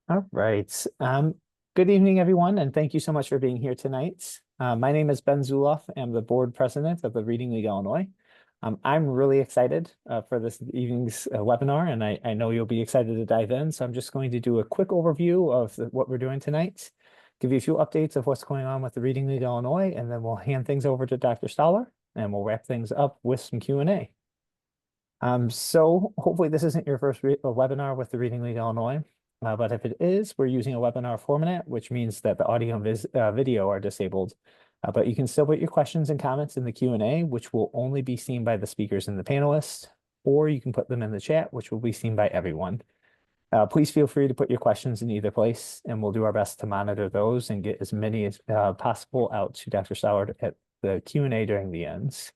All right. Good evening, everyone, and thank you so much for being here tonight. My name is Ben Zuloff. I'm the board president of the Reading League Illinois. I'm really excited for this evening's webinar, and I know you'll be excited to dive in. So I'm just going to do a quick overview of what we're doing tonight, give you a few updates of what's going on with the Reading League Illinois, and then we'll hand things over to Dr. Stollar, and we'll wrap things up with some Q&A. So hopefully this isn't your first webinar with the Reading League Illinois. But if it is, we're using a webinar format, which means that the audio and video are disabled. But you can still put your questions and comments in the Q&A, which will only be seen by the speakers and the panelists, or you can put them in the chat, which will be seen by everyone. Please feel free to put your questions in either place, and we'll do our best to monitor those and get as many as possible out to Dr. Stallard at the Q&A during the ends.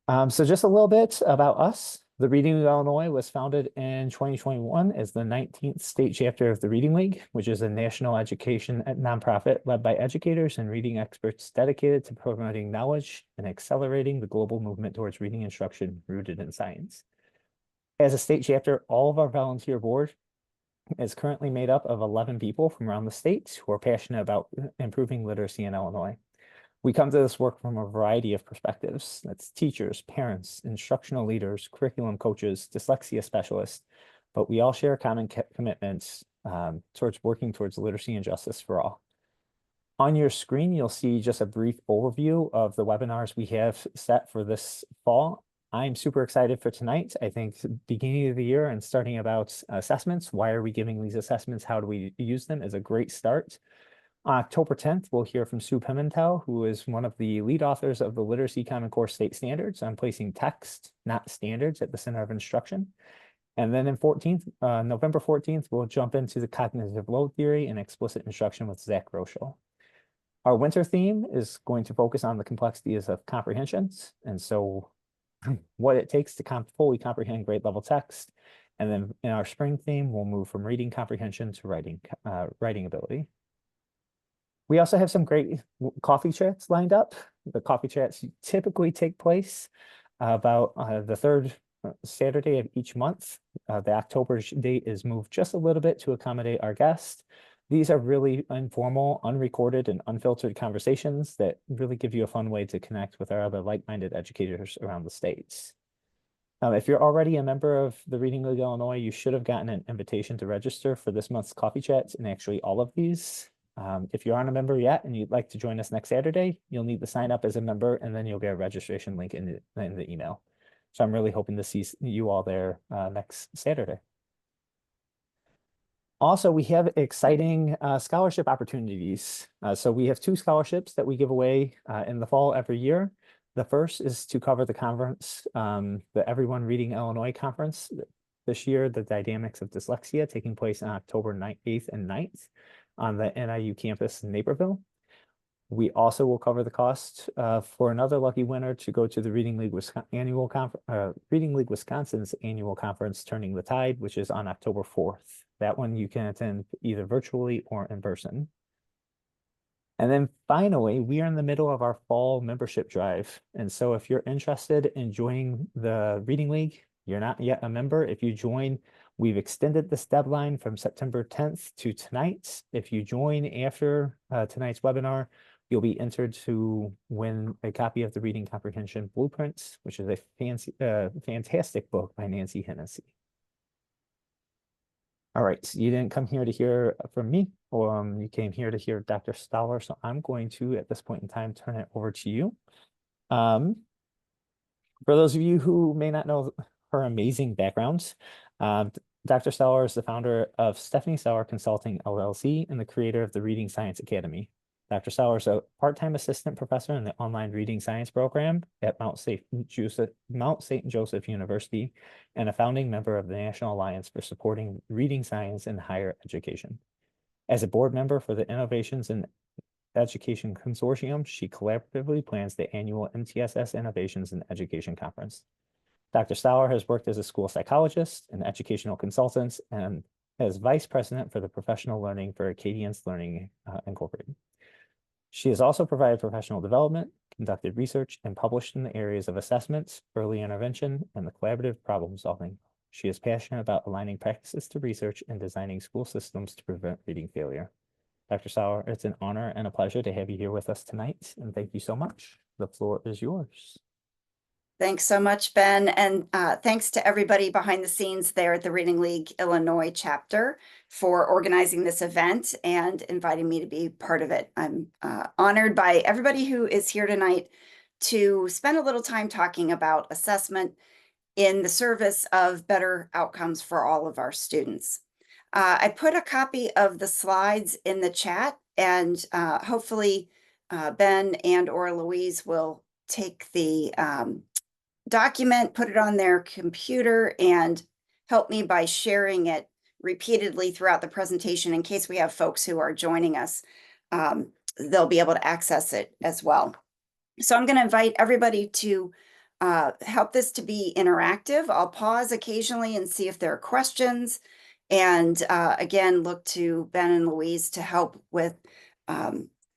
So just a little bit about us. The Reading League Illinois was founded in 2021 as the 19th state chapter of the Reading League, which is a national education nonprofit led by educators and reading experts dedicated to promoting knowledge and accelerating the global movement towards reading instruction rooted in science. As a state chapter, all of our volunteer board is currently made up of 11 people from around the state who are passionate about improving literacy in Illinois. We come to this work from a variety of perspectives. That's teachers, parents, instructional leaders, curriculum coaches, dyslexia specialists, but we all share common commitments towards working towards literacy and justice for all. On your screen, you'll see just a brief overview of the webinars we have set for this fall. I'm super excited for tonight. I think beginning of the year and starting about assessments, why are we giving these assessments? How do we use them is a great start. On October 10th, we'll hear from Sue Pimentel, who is one of the lead authors of the Literacy Common Core State Standards on placing text, not standards, at the center of instruction. And then in November 14th, we'll jump into the cognitive load theory and explicit instruction with Zach Rochel. Our winter theme is going to focus on the complexities of comprehensions, and so what it takes to fully comprehend grade level text. And then in our spring theme, we'll move from reading comprehension to writing ability. We also have some great coffee chats lined up. The coffee chats typically take place about the third Saturday of each month. The October date is moved just a little bit to accommodate our guests. These are really informal, unrecorded, and unfiltered conversations that really give you a fun way to connect with our other like-minded educators around the states. If you're already a member of the Reading League Illinois, you should have gotten an invitation to register for this month's coffee chats and actually all of these. If you aren't a member yet and you'd like to join us next Saturday, you'll need to sign up as a member, and then you'll get a registration link in the email. So I'm really hoping to see you all there next Saturday. Also, we have exciting scholarship opportunities. So we have 2 scholarships that we give away in the fall every year. The first is to cover the conference, the Everyone Reading Illinois conference this year, the Dynamics of Dyslexia, taking place on October 8th and 9th. On the NIU campus in Naperville. We also will cover the cost for another lucky winner to go to the Reading League Wisconsin's annual conference, Turning the Tide, which is on October 4th. That one you can attend either virtually or in person. And then finally, we are in the middle of our fall membership drive. And so if you're interested in joining the Reading League, you're not yet a member. If you join, we've extended this deadline from September 10th to tonight. If you join after tonight's webinar, you'll be entered to win a copy of the Reading Comprehension Blueprints, which is a fantastic book by Nancy Hennessy. All right, so you didn't come here to hear from me, or you came here to hear Dr. Stollar, so I'm going to, at this point in time, turn it over to you. For those of you who may not know her amazing backgrounds, Dr. Stollar is the founder of Stephanie Stollar Consulting LLC and the creator of the Reading Science Academy. Dr. Stollar is a part-time assistant professor in the online reading science program at Mount St. Joseph University and a founding member of the National Alliance for Supporting Reading Science in Higher Education. As a board member for the Innovations in Education Consortium, she collaboratively plans the annual MTSS Innovations in Education Conference. Dr. Stollar has worked as a school psychologist and educational consultant and as vice president for the professional learning for Acadians Learning Incorporated. She has also provided professional development, conducted research, and published in the areas of assessments, early intervention, and the collaborative problem solving She is passionate about aligning practices to research and designing school systems to prevent reading failure. Dr. Stollar, it's an honor and a pleasure to have you here with us tonight, and thank you so much. The floor is yours. Thanks so much, Ben. And thanks to everybody behind the scenes there at the Reading League Illinois chapter for organizing this event and inviting me to be part of it. I'm honored by everybody who is here tonight to spend a little time talking about assessment in the service of better outcomes for all of our students. I put a copy of the slides in the chat, and hopefully Ben and or Louise will take the document, put it on their computer, and help me by sharing it repeatedly throughout the presentation in case we have folks who are joining us. They'll be able to access it as well. So I'm going to invite everybody to help this to be interactive. I'll pause occasionally and see if there are questions. And again, look to Ben and Louise to help with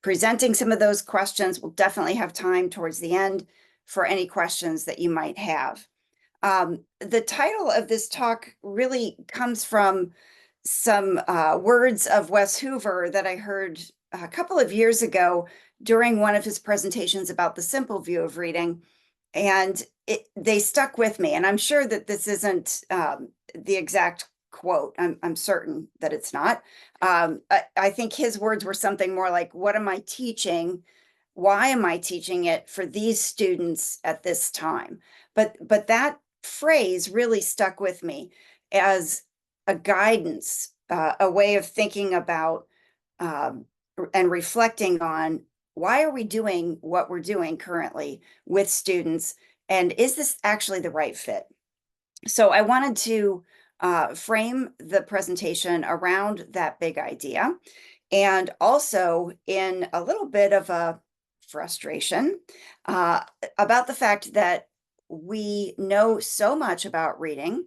presenting some of those questions. We'll definitely have time towards the end for any questions that you might have. The title of this talk really comes from some words of Wes Hoover that I heard a couple of years ago during one of his presentations about the simple view of reading. And they stuck with me. And I'm sure that this isn't the exact quote. I'm certain that it's not. I think his words were something more like, what am I teaching? Why am I teaching it for these students at this time? But that phrase really stuck with me as a guidance, a way of thinking about and reflecting on why are we doing what we're doing currently with students, and is this actually the right fit? So I wanted to frame the presentation around that big idea, and also in a little bit of a frustration about the fact that we know so much about reading,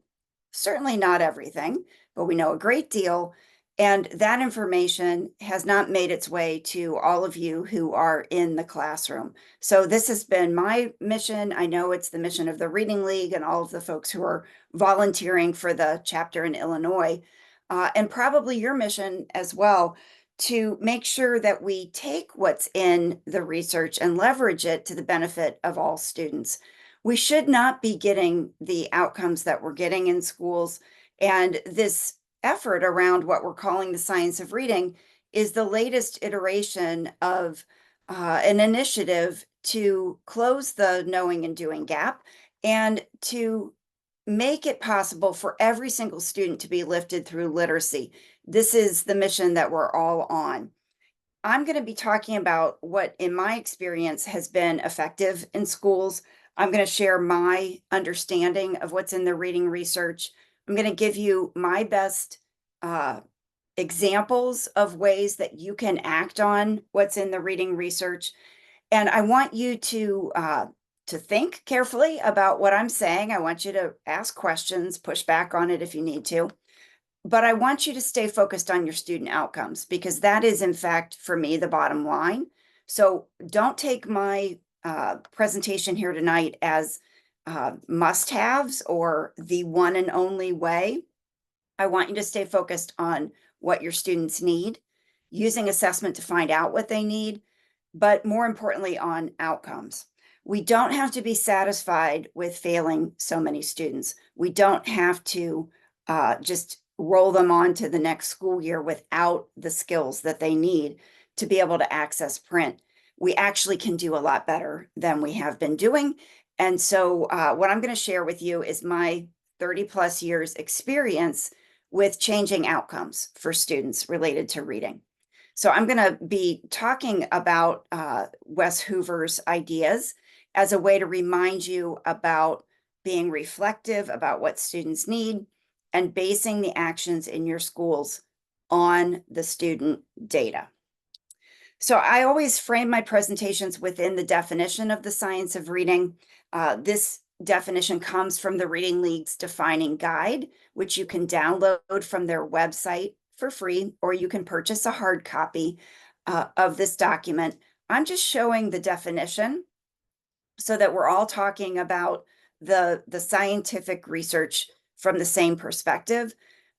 certainly not everything, but we know a great deal. And that information has not made its way to all of you who are in the classroom. So this has been my mission. I know it's the mission of the Reading League and all of the folks who are volunteering for the chapter in Illinois, and probably your mission as well, to make sure that we take what's in the research and leverage it to the benefit of all students. We should not be getting the outcomes that we're getting in schools. And this effort around what we're calling the science of reading is the latest iteration of an initiative to close the knowing and doing gap and to make it possible for every single student to be lifted through literacy. This is the mission that we're all on. I'm going to be talking about what, in my experience, has been effective in schools. I'm going to share my understanding of what's in the reading research. I'm going to give you my best examples of ways that you can act on what's in the reading research. And I want you to think carefully about what I'm saying. I want you to ask questions, push back on it if you need to. But I want you to stay focused on your student outcomes, because that is, in fact, for me, the bottom line. So don't take my presentation here tonight as must-haves or the one and only way. I want you to stay focused on what your students need, using assessment to find out what they need, but more importantly, on outcomes. We don't have to be satisfied with failing so many students. We don't have to just roll them on to the next school year without the skills that they need to be able to access print. We actually can do a lot better than we have been doing. And so what I'm going to share with you is my 30 plus years experience with changing outcomes for students related to reading. So I'm going to be talking about Wes Hoover's ideas as a way to remind you about being reflective about what students need and basing the actions in your schools on the student data. So I always frame my presentations within the definition of the science of reading. This definition comes from the Reading League's defining guide, which you can download from their website for free, or you can purchase a hard copy of this document. I'm just showing the definition so that we're all talking about the scientific research from the same perspective.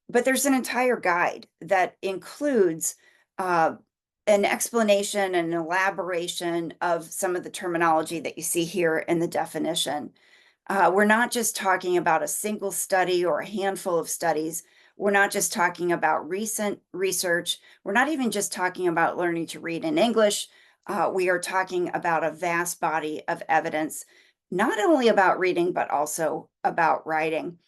But there's an entire guide that includes an explanation and an elaboration of some of the terminology that you see here in the definition. We're not just talking about a single study or a handful of studies. We're not just talking about recent research. We're not even just talking about learning to read in English. We are talking about a vast body of evidence, not only about reading, but also about writing.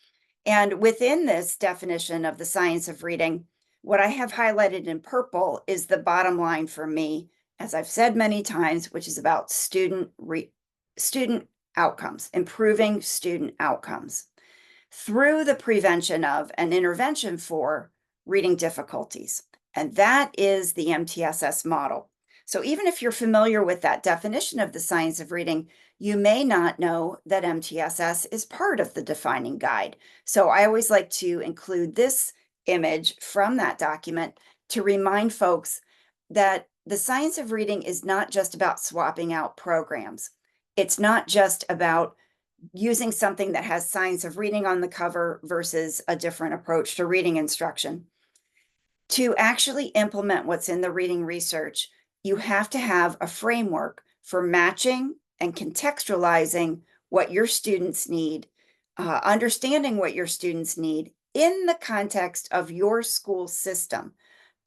And within this definition of the science of reading, what I have highlighted in purple is the bottom line for me, as I've said many times, which is about student outcomes, improving student outcomes through the prevention of and intervention for reading difficulties. And that is the MTSS model. So even if you're familiar with that definition of the science of reading, you may not know that MTSS is part of the defining guide. So I always like to include this image from that document to remind folks that the science of reading is not just about swapping out programs. It's not just about using something that has science of reading on the cover versus a different approach to reading instruction. To actually implement what's in the reading research, you have to have a framework for matching and contextualizing what your students need, understanding what your students need in the context of your school system,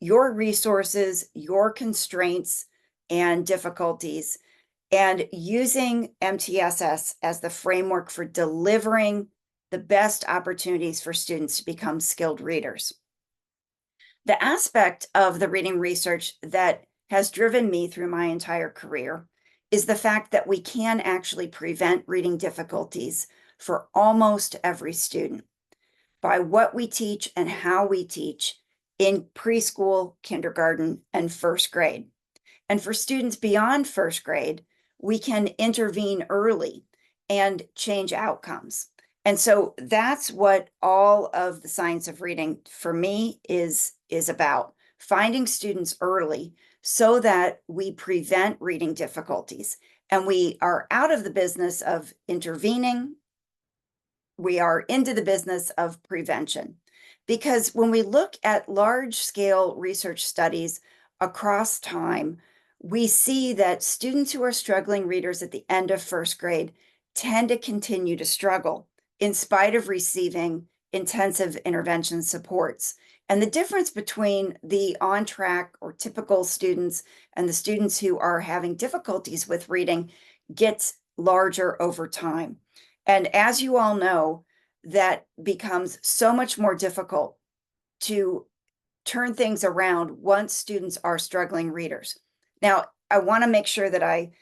your resources, your constraints, and difficulties, and using MTSS as the framework for delivering the best opportunities for students to become skilled readers. The aspect of the reading research that has driven me through my entire career is the fact that we can actually prevent reading difficulties for almost every student by what we teach and how we teach in preschool, kindergarten, and first grade. And for students beyond first grade, we can intervene early and change outcomes. And so that's what all of the science of reading for me is about, finding students early so that we prevent reading difficulties. And we are out of the business of intervening. We are into the business of prevention. Because when we look at large scale research studies across time, we see that students who are struggling readers at the end of first grade tend to continue to struggle in spite of receiving intensive intervention supports. And the difference between the on track or typical students and the students who are having difficulties with reading gets larger over time. And as you all know, that becomes so much more difficult to turn things around once students are struggling readers. Now, I want to make sure that I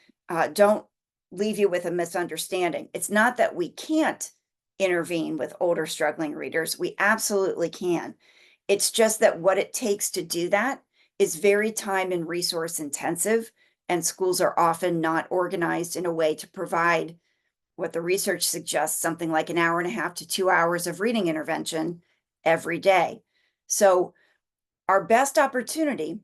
don't leave you with a misunderstanding. It's not that we can't intervene with older struggling readers. We absolutely can. It's just that what it takes to do that is very time and resource intensive, and schools are often not organized in a way to provide what the research suggests, something like an hour and a half to 2 hours of reading intervention every day. So our best opportunity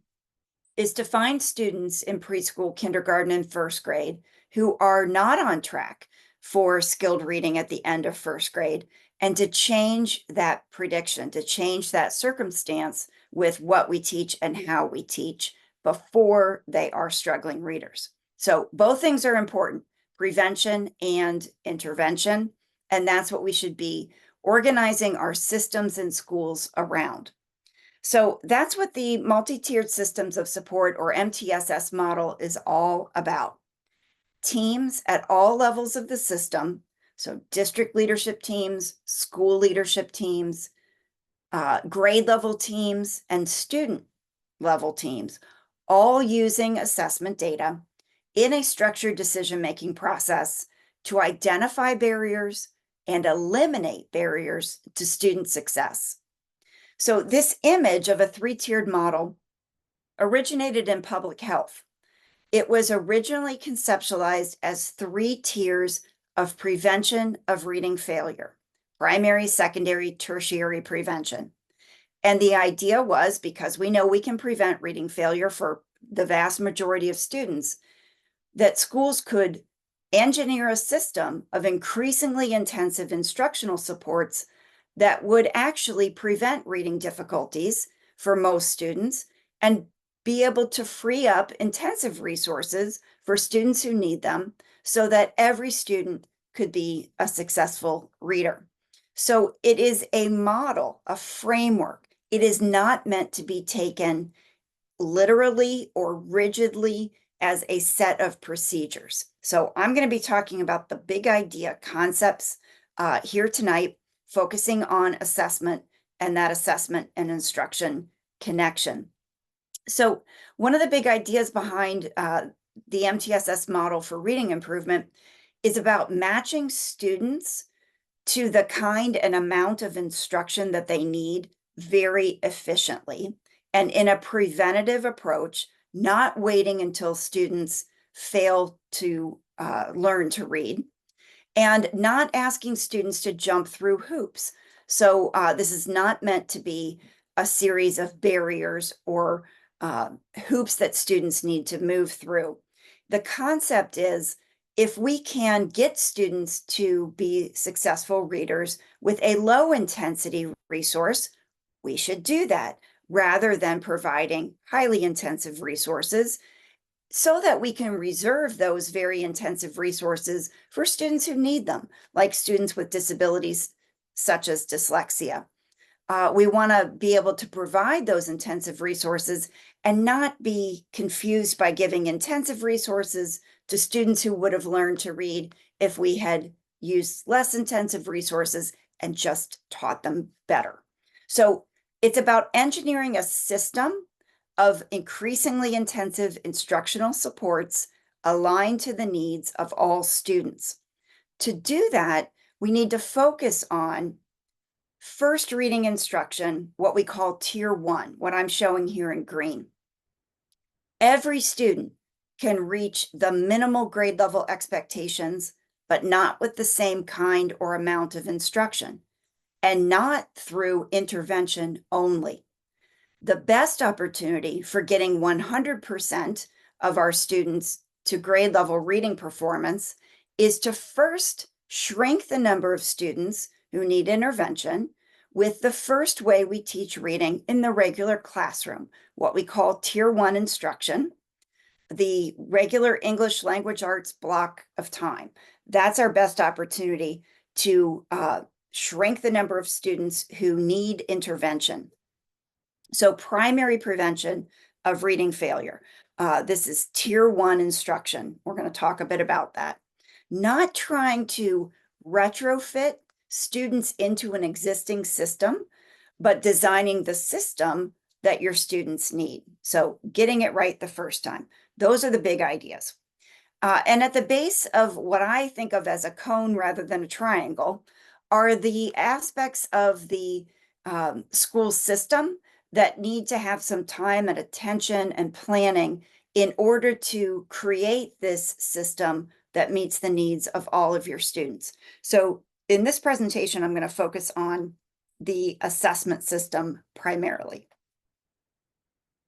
is to find students in preschool, kindergarten, and first grade who are not on track for skilled reading at the end of first grade, and to change that prediction, to change that circumstance with what we teach and how we teach before they are struggling readers. So both things are important, prevention and intervention, and that's what we should be organizing our systems and schools around. So that's what the multi-tiered systems of support, or MTSS model, is all about. Teams at all levels of the system, so district leadership teams, school leadership teams, grade level teams, and student level teams, all using assessment data in a structured decision-making process to identify barriers and eliminate barriers to student success. So this image of a three-tiered model originated in public health. It was originally conceptualized as 3 tiers of prevention of reading failure: primary, secondary, tertiary prevention. And the idea was, because we know we can prevent reading failure for the vast majority of students, that schools could engineer a system of increasingly intensive instructional supports that would actually prevent reading difficulties for most students and be able to free up intensive resources for students who need them so that every student could be a successful reader. So it is a model, a framework. It is not meant to be taken literally or rigidly as a set of procedures. So I'm going to be talking about the big idea concepts here tonight, focusing on assessment and that assessment and instruction connection. So one of the big ideas behind the MTSS model for reading improvement is about matching students to the kind and amount of instruction that they need very efficiently and in a preventative approach, not waiting until students fail to learn to read and not asking students to jump through hoops. So this is not meant to be a series of barriers or hoops that students need to move through. The concept is if we can get students to be successful readers with a low intensity resource, we should do that rather than providing highly intensive resources so that we can reserve those very intensive resources for students who need them, like students with disabilities such as dyslexia. We want to be able to provide those intensive resources and not be confused by giving intensive resources to students who would have learned to read if we had used less intensive resources and just taught them better. So it's about engineering a system of increasingly intensive instructional supports aligned to the needs of all students. To do that, we need to focus on first reading instruction, what we call tier 1, what I'm showing here in green. Every student can reach the minimal grade level expectations, but not with the same kind or amount of instruction, and not through intervention only. The best opportunity for getting 100% of our students to grade level reading performance is to first shrink the number of students who need intervention with the first way we teach reading in the regular classroom, what we call tier 1 instruction, the regular English language arts block of time. That's our best opportunity to shrink the number of students who need intervention. So primary prevention of reading failure. This is tier 1 instruction. We're going to talk a bit about that. Not trying to retrofit students into an existing system, but designing the system that your students need. So getting it right the first time. Those are the big ideas. And at the base of what I think of as a cone rather than a triangle are the aspects of the school system that need to have some time and attention and planning in order to create this system that meets the needs of all of your students. So in this presentation, I'm going to focus on the assessment system primarily.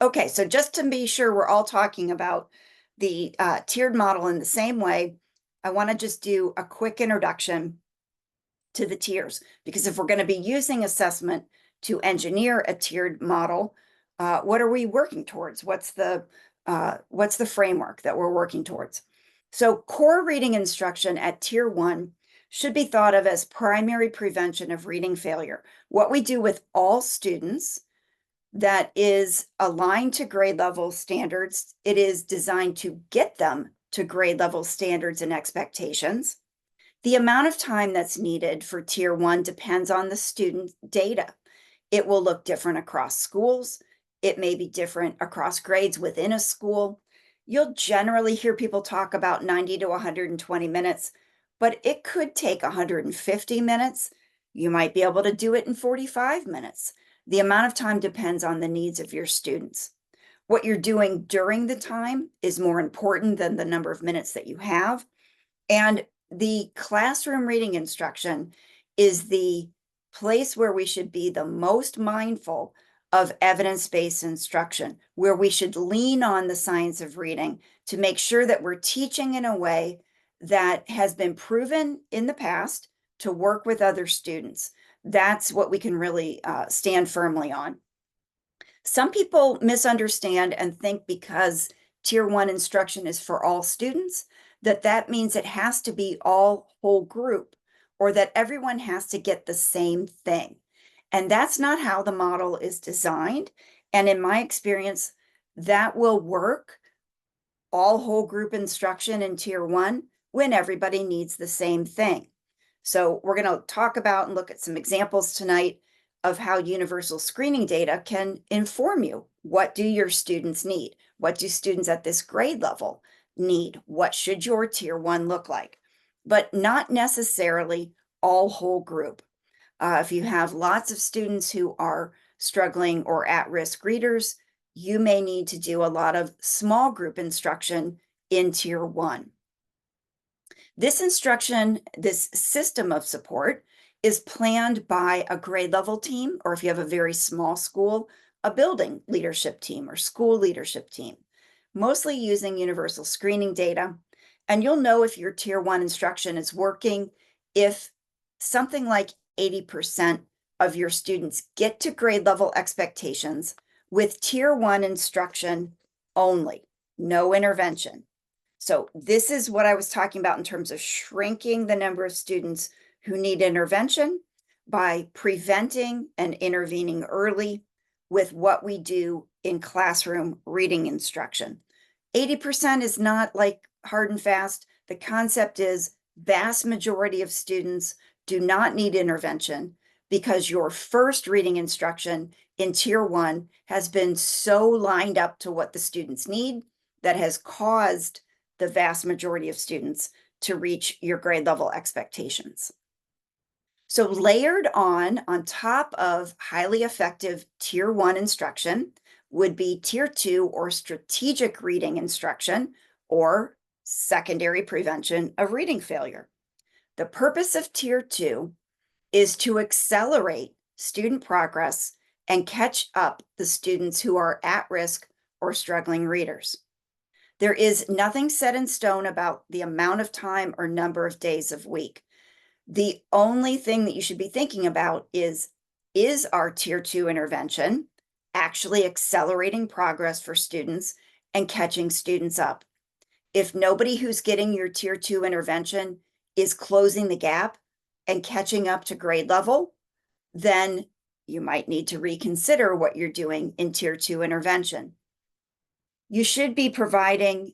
Okay, so just to be sure we're all talking about the tiered model in the same way, I want to just do a quick introduction to the tiers, because if we're going to be using assessment to engineer a tiered model, what are we working towards? What's the framework that we're working towards? So core reading instruction at tier 1 should be thought of as primary prevention of reading failure. What we do with all students that is aligned to grade level standards. It is designed to get them to grade level standards and expectations. The amount of time that's needed for tier 1 depends on the student data. It will look different across schools. It may be different across grades within a school. You'll generally hear people talk about 90 to 120 minutes, but it could take 150 minutes. You might be able to do it in 45 minutes. The amount of time depends on the needs of your students. What you're doing during the time is more important than the number of minutes that you have. And the classroom reading instruction is the place where we should be the most mindful of evidence-based instruction, where we should lean on the science of reading to make sure that we're teaching in a way that has been proven in the past to work with other students, that's what we can really stand firmly on. Some people misunderstand and think because Tier 1 instruction is for all students, that means it has to be all whole group, or that everyone has to get the same thing. And that's not how the model is designed. And in my experience, that will work, all whole group instruction in Tier 1, when everybody needs the same thing. So we're going to talk about and look at some examples tonight of how universal screening data can inform you. What do your students need? What do students at this grade level need? What should your Tier 1 look like? But not necessarily all whole group. If you have lots of students who are struggling or at-risk readers, you may need to do a lot of small group instruction in Tier 1. This instruction, this system of support, is planned by a grade level team, or if you have a very small school, a building leadership team or school leadership team, mostly using universal screening data. And you'll know if your Tier 1 instruction is working if something like 80% of your students get to grade level expectations with Tier 1 instruction only, no intervention. So this is what I was talking about in terms of shrinking the number of students who need intervention by preventing and intervening early with what we do in classroom reading instruction. 80% is not like hard and fast. The concept is vast majority of students do not need intervention because your first reading instruction in Tier 1 has been so lined up to what the students need that has caused the vast majority of students to reach your grade level expectations. So layered on top of highly effective Tier 1 instruction would be Tier 2 or strategic reading instruction, or secondary prevention of reading failure. The purpose of Tier 2 is to accelerate student progress and catch up the students who are at risk or struggling readers. There is nothing set in stone about the amount of time or number of days of week. The only thing that you should be thinking about is our Tier 2 intervention actually accelerating progress for students and catching students up? If nobody who's getting your Tier 2 intervention is closing the gap and catching up to grade level, then you might need to reconsider what you're doing in Tier 2 intervention. You should be providing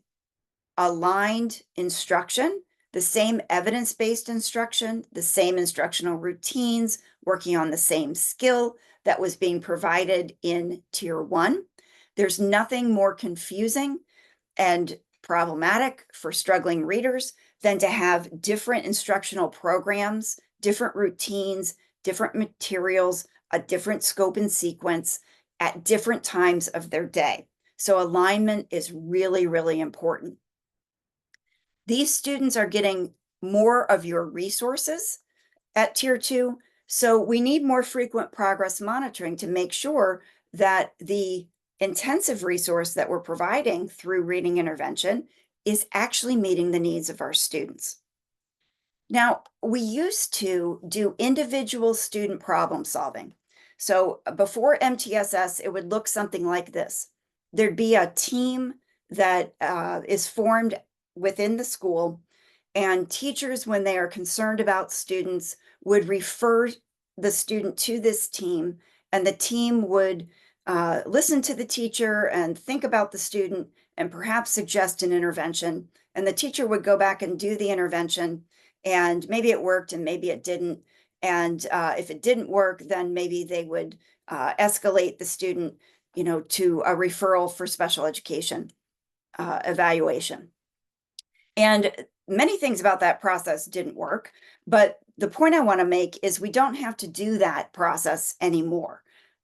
aligned instruction, the same evidence-based instruction, the same instructional routines, working on the same skill that was being provided in Tier 1. There's nothing more confusing and problematic for struggling readers than to have different instructional programs, different routines, different materials, a different scope and sequence at different times of their day. So alignment is really, really important. These students are getting more of your resources at Tier 2, so we need more frequent progress monitoring to make sure that the intensive resource that we're providing through reading intervention is actually meeting the needs of our students. Now, we used to do individual student problem solving. So before MTSS, it would look something like this. There'd be a team that is formed within the school, and teachers, when they are concerned about students, would refer the student to this team, and the team would listen to the teacher and think about the student and perhaps suggest an intervention. And the teacher would go back and do the intervention, and maybe it worked and maybe it didn't. And if it didn't work, then maybe they would escalate the student, to a referral for special education evaluation. And many things about that process didn't work, but the point I want to make is we don't have to do that process anymore.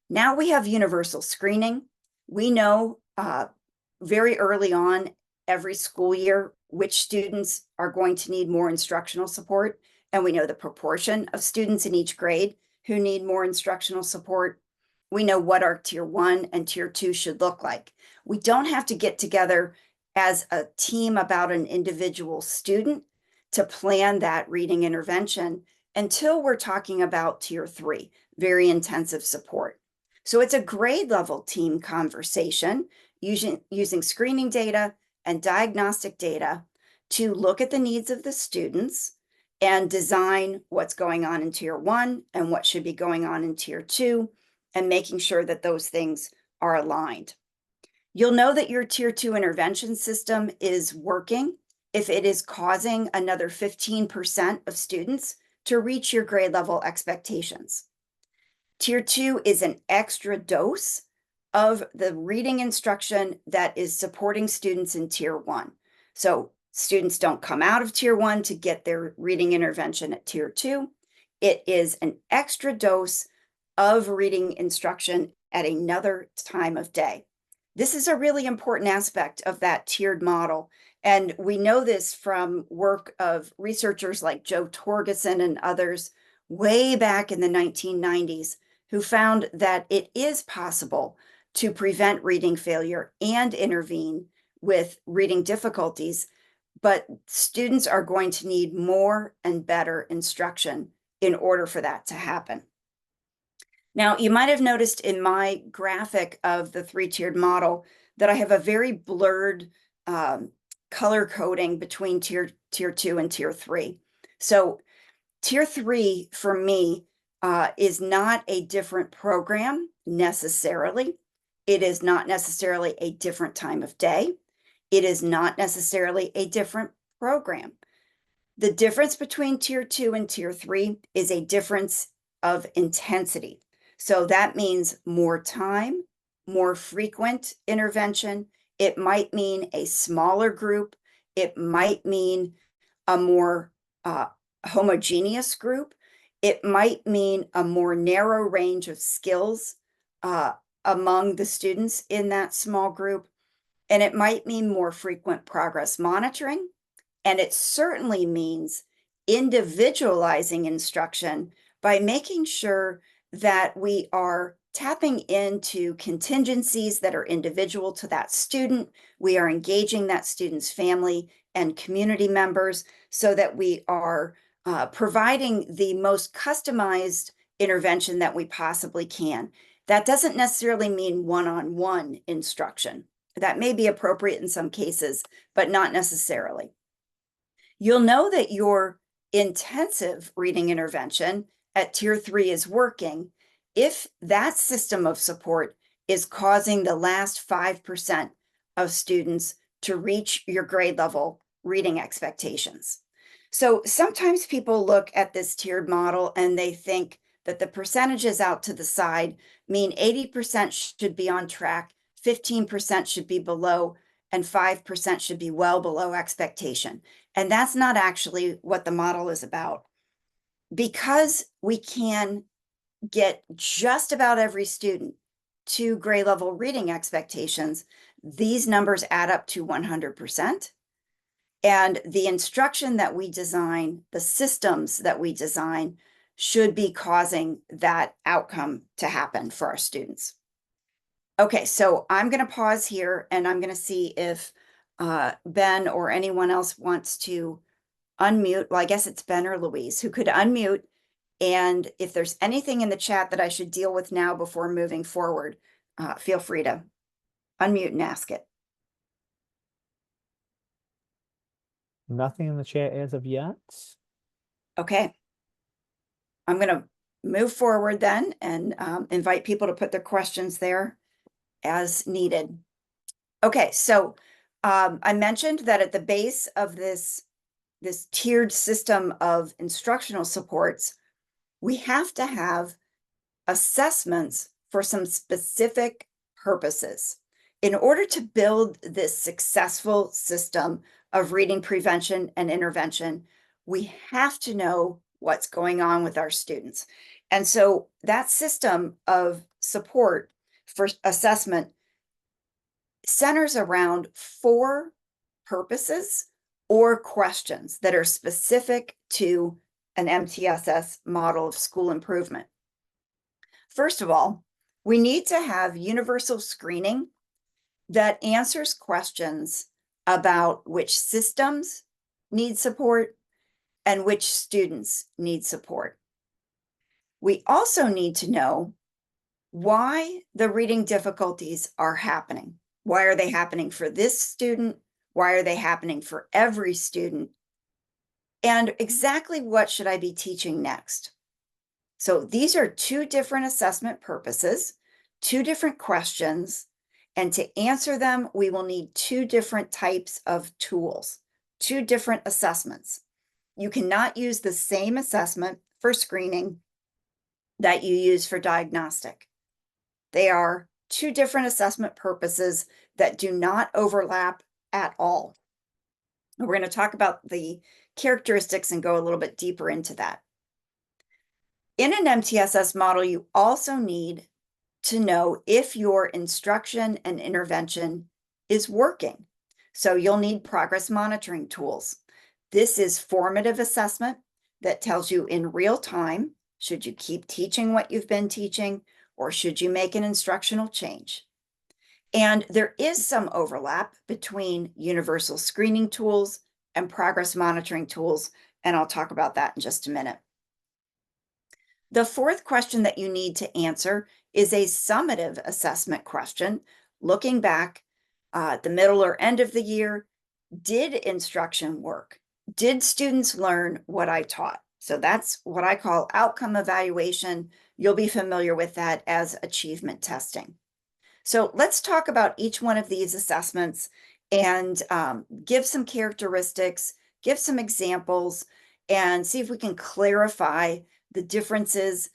Now we have universal screening. We know very early on every school year which students are going to need more instructional support, and we know the proportion of students in each grade who need more instructional support. We know what our Tier 1 and Tier 2 should look like. We don't have to get together as a team about an individual student to plan that reading intervention until we're talking about tier 3, very intensive support. So it's a grade level team conversation using screening data and diagnostic data to look at the needs of the students and design what's going on in tier 1 and what should be going on in tier 2, and making sure that those things are aligned. You'll know that your tier 2 intervention system is working if it is causing another 15% of students to reach your grade level expectations. Tier 2 is an extra dose of the reading instruction that is supporting students in tier 1. So students don't come out of tier 1 to get their reading intervention at tier 2. It is an extra dose of reading instruction at another time of day. This is a really important aspect of that tiered model. And we know this from work of researchers like Joe Torgeson and others way back in the 1990s, who found that it is possible to prevent reading failure and intervene with reading difficulties, but students are going to need more and better instruction in order for that to happen. Now, you might have noticed in my graphic of the 3-tiered model that I have a very blurred color coding between tier 2 and tier 3. So tier 3 for me is not a different program necessarily. It is not necessarily a different time of day. It is not necessarily a different program. The difference between tier 2 and tier 3 is a difference of intensity. So that means more time, more frequent intervention. It might mean a smaller group. It might mean a more homogeneous group. It might mean a more narrow range of skills among the students in that small group. And it might mean more frequent progress monitoring. And it certainly means individualizing instruction by making sure that we are tapping into contingencies that are individual to that student. We are engaging that student's family and community members so that we are providing the most customized intervention that we possibly can. That doesn't necessarily mean one-on-one instruction. That may be appropriate in some cases, but not necessarily. You'll know that your intensive reading intervention at tier 3 is working if that system of support is causing the last 5% of students to reach your grade level reading expectations. So sometimes people look at this tiered model and they think that the percentages out to the side mean 80% should be on track, 15% should be below, and 5% should be well below expectation. And that's not actually what the model is about. Because we can get just about every student to grade level reading expectations, these numbers add up to 100%. And the instruction that we design, the systems that we design, should be causing that outcome to happen for our students. Okay, so I'm going to pause here and I'm going to see if Ben or anyone else wants to unmute. Well, I guess it's Ben or Louise who could unmute. And if there's anything in the chat that I should deal with now before moving forward, feel free to unmute and ask it. Nothing in the chat as of yet. Okay. I'm going to move forward then and invite people to put their questions there as needed. Okay, so I mentioned that at the base of this tiered system of instructional supports, we have to have assessments for some specific purposes. In order to build this successful system of reading prevention and intervention, we have to know what's going on with our students. And so that system of support for assessment centers around 4 purposes or questions that are specific to an MTSS model of school improvement. First of all, we need to have universal screening that answers questions about which systems need support, and which students need support. We also need to know why the reading difficulties are happening. Why are they happening for this student? Why are they happening for every student? And exactly what should I be teaching next? So these are two different assessment purposes, two different questions, and to answer them, we will need two different types of tools, two different assessments. You cannot use the same assessment for screening that you use for diagnostic. They are two different assessment purposes that do not overlap at all. We're going to talk about the characteristics and go a little bit deeper into that. In an MTSS model, you also need to know if your instruction and intervention is working. So you'll need progress monitoring tools. This is formative assessment that tells you in real time, should you keep teaching what you've been teaching, or should you make an instructional change? And there is some overlap between universal screening tools and progress monitoring tools, and I'll talk about that in just a minute. The fourth question that you need to answer is a summative assessment question, looking back at the middle or end of the year. Did instruction work? Did students learn what I taught? So that's what I call outcome evaluation. You'll be familiar with that as achievement testing. So let's talk about each one of these assessments and give some characteristics, give some examples, and see if we can clarify the differences.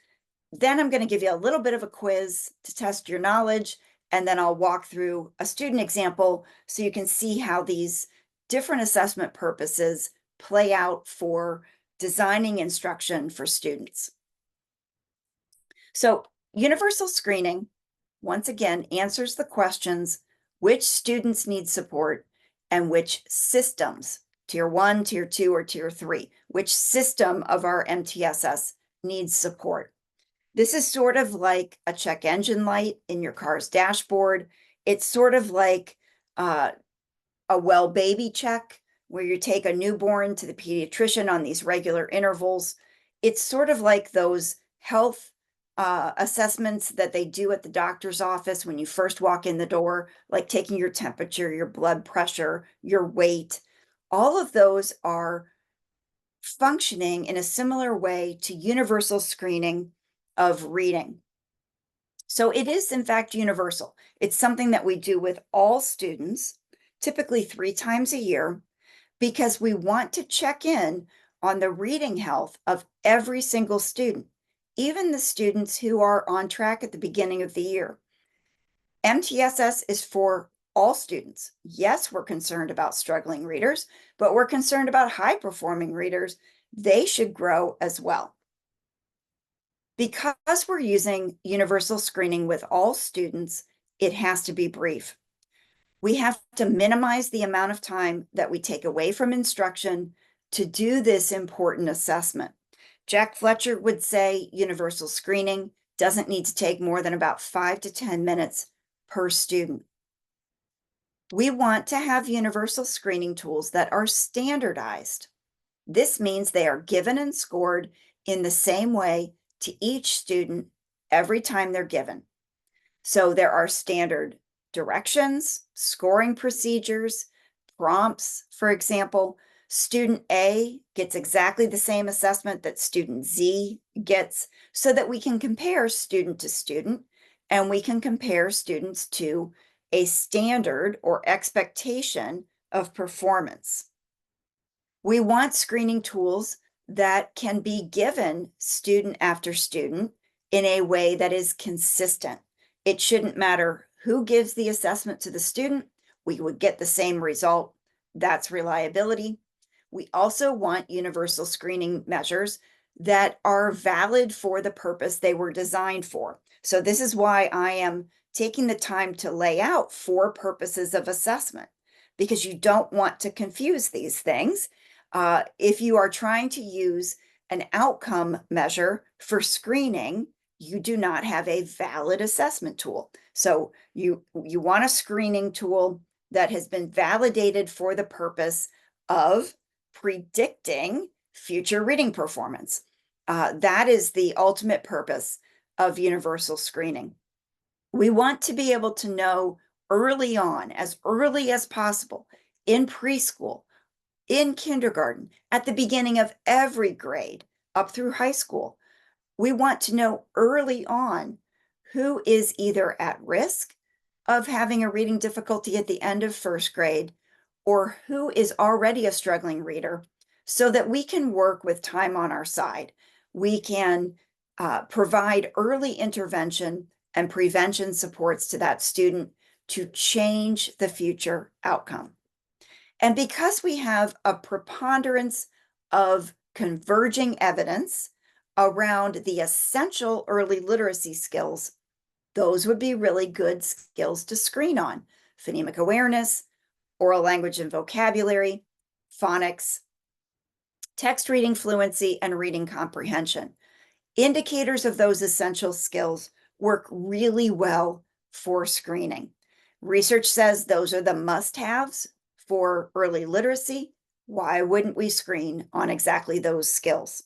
Then I'm going to give you a little bit of a quiz to test your knowledge, and then I'll walk through a student example so you can see how these different assessment purposes play out for designing instruction for students. So universal screening, once again, answers the questions, which students need support and which systems, tier 1, tier 2, or tier 3, which system of our MTSS needs support. This is sort of like a check engine light in your car's dashboard. It's sort of like a well baby check where you take a newborn to the pediatrician on these regular intervals. It's sort of like those health assessments that they do at the doctor's office when you first walk in the door, like taking your temperature, your blood pressure, your weight. All of those are functioning in a similar way to universal screening of reading. So it is, in fact, universal. It's something that we do with all students, typically 3 times a year, because we want to check in on the reading health of every single student, even the students who are on track at the beginning of the year. MTSS is for all students. Yes, we're concerned about struggling readers, but we're concerned about high-performing readers. They should grow as well. Because we're using universal screening with all students, it has to be brief. We have to minimize the amount of time that we take away from instruction to do this important assessment. Jack Fletcher would say universal screening doesn't need to take more than about 5 to 10 minutes per student. We want to have universal screening tools that are standardized. This means they are given and scored in the same way to each student every time they're given. So there are standard directions, scoring procedures, prompts. For example, student A gets exactly the same assessment that student Z gets, so that we can compare student to student, and we can compare students to a standard or expectation of performance. We want screening tools that can be given student after student in a way that is consistent. It shouldn't matter who gives the assessment to the student, we would get the same result. That's reliability. We also want universal screening measures that are valid for the purpose they were designed for. So this is why I am taking the time to lay out 4 purposes of assessment, because you don't want to confuse these things. If you are trying to use an outcome measure for screening, you do not have a valid assessment tool. So you want a screening tool that has been validated for the purpose of predicting future reading performance. That is the ultimate purpose of universal screening. We want to be able to know early on, as early as possible, in preschool, in kindergarten, at the beginning of every grade, up through high school. We want to know early on who is either at risk of having a reading difficulty at the end of first grade or who is already a struggling reader so that we can work with time on our side. We can provide early intervention and prevention supports to that student to change the future outcome. And because we have a preponderance of converging evidence around the essential early literacy skills, those would be really good skills to screen on: phonemic awareness, oral language and vocabulary, phonics, text reading fluency, and reading comprehension. Indicators of those essential skills work really well for screening. Research says those are the must-haves for early literacy. Why wouldn't we screen on exactly those skills?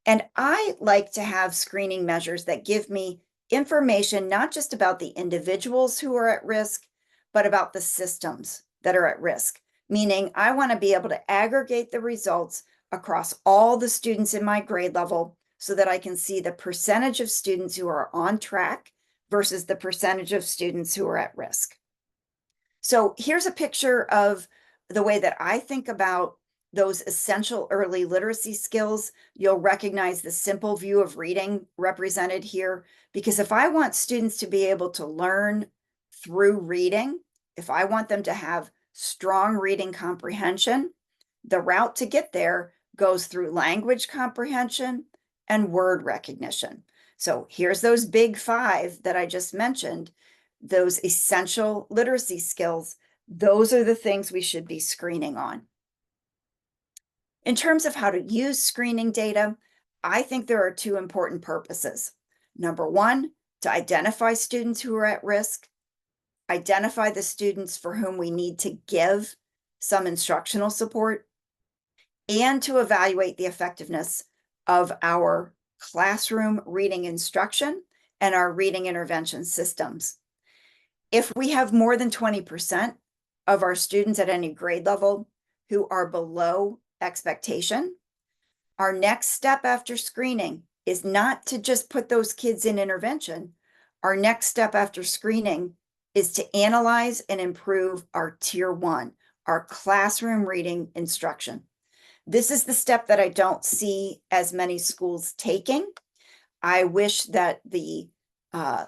And I like to have screening measures that give me information not just about the individuals who are at risk, but about the systems that are at risk. Meaning, I want to be able to aggregate the results across all the students in my grade level so that I can see the percentage of students who are on track versus the percentage of students who are at risk. So here's a picture of the way that I think about those essential early literacy skills. You'll recognize the simple view of reading represented here, because if I want students to be able to learn through reading, if I want them to have strong reading comprehension, the route to get there goes through language comprehension and word recognition. So here's those big five that I just mentioned, those essential literacy skills. Those are the things we should be screening on. In terms of how to use screening data, I think there are two important purposes. Number one, to identify students who are at risk, identify the students for whom we need to give some instructional support, and to evaluate the effectiveness of our classroom reading instruction and our reading intervention systems. If we have more than 20% of our students at any grade level who are below expectation, our next step after screening is not to just put those kids in intervention. Our next step after screening is to analyze and improve our tier 1, our classroom reading instruction. This is the step that I don't see as many schools taking. I wish that the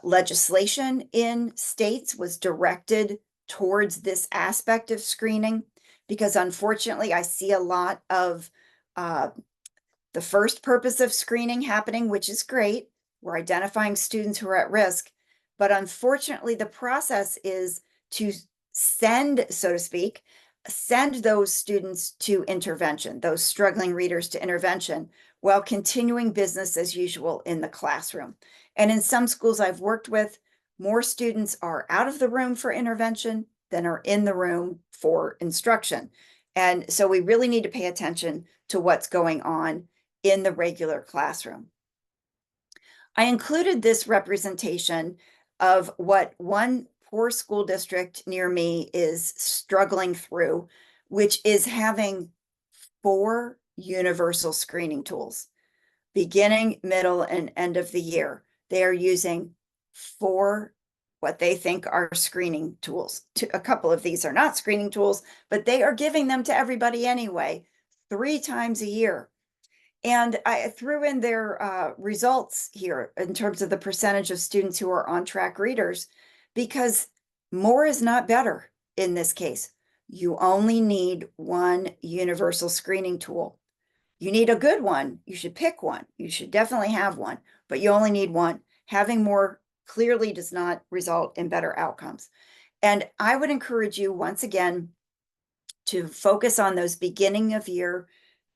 legislation in states was directed towards this aspect of screening, because unfortunately I see a lot of the first purpose of screening happening, which is great. We're identifying students who are at risk, but unfortunately the process is to send, so to speak, send those students to intervention, those struggling readers to intervention, while continuing business as usual in the classroom. And in some schools I've worked with, more students are out of the room for intervention than are in the room for instruction. And so we really need to pay attention to what's going on in the regular classroom. I included this representation of what one poor school district near me is struggling through, which is having 4 universal screening tools. Beginning, middle, and end of the year, they are using 4 what they think are screening tools. A couple of these are not screening tools, but they are giving them to everybody anyway, 3 times a year. And I threw in their results here in terms of the percentage of students who are on track readers, because more is not better in this case. You only need one universal screening tool. You need a good one. You should pick one. You should definitely have one, but you only need one. Having more clearly does not result in better outcomes. And I would encourage you once again to focus on those beginning of year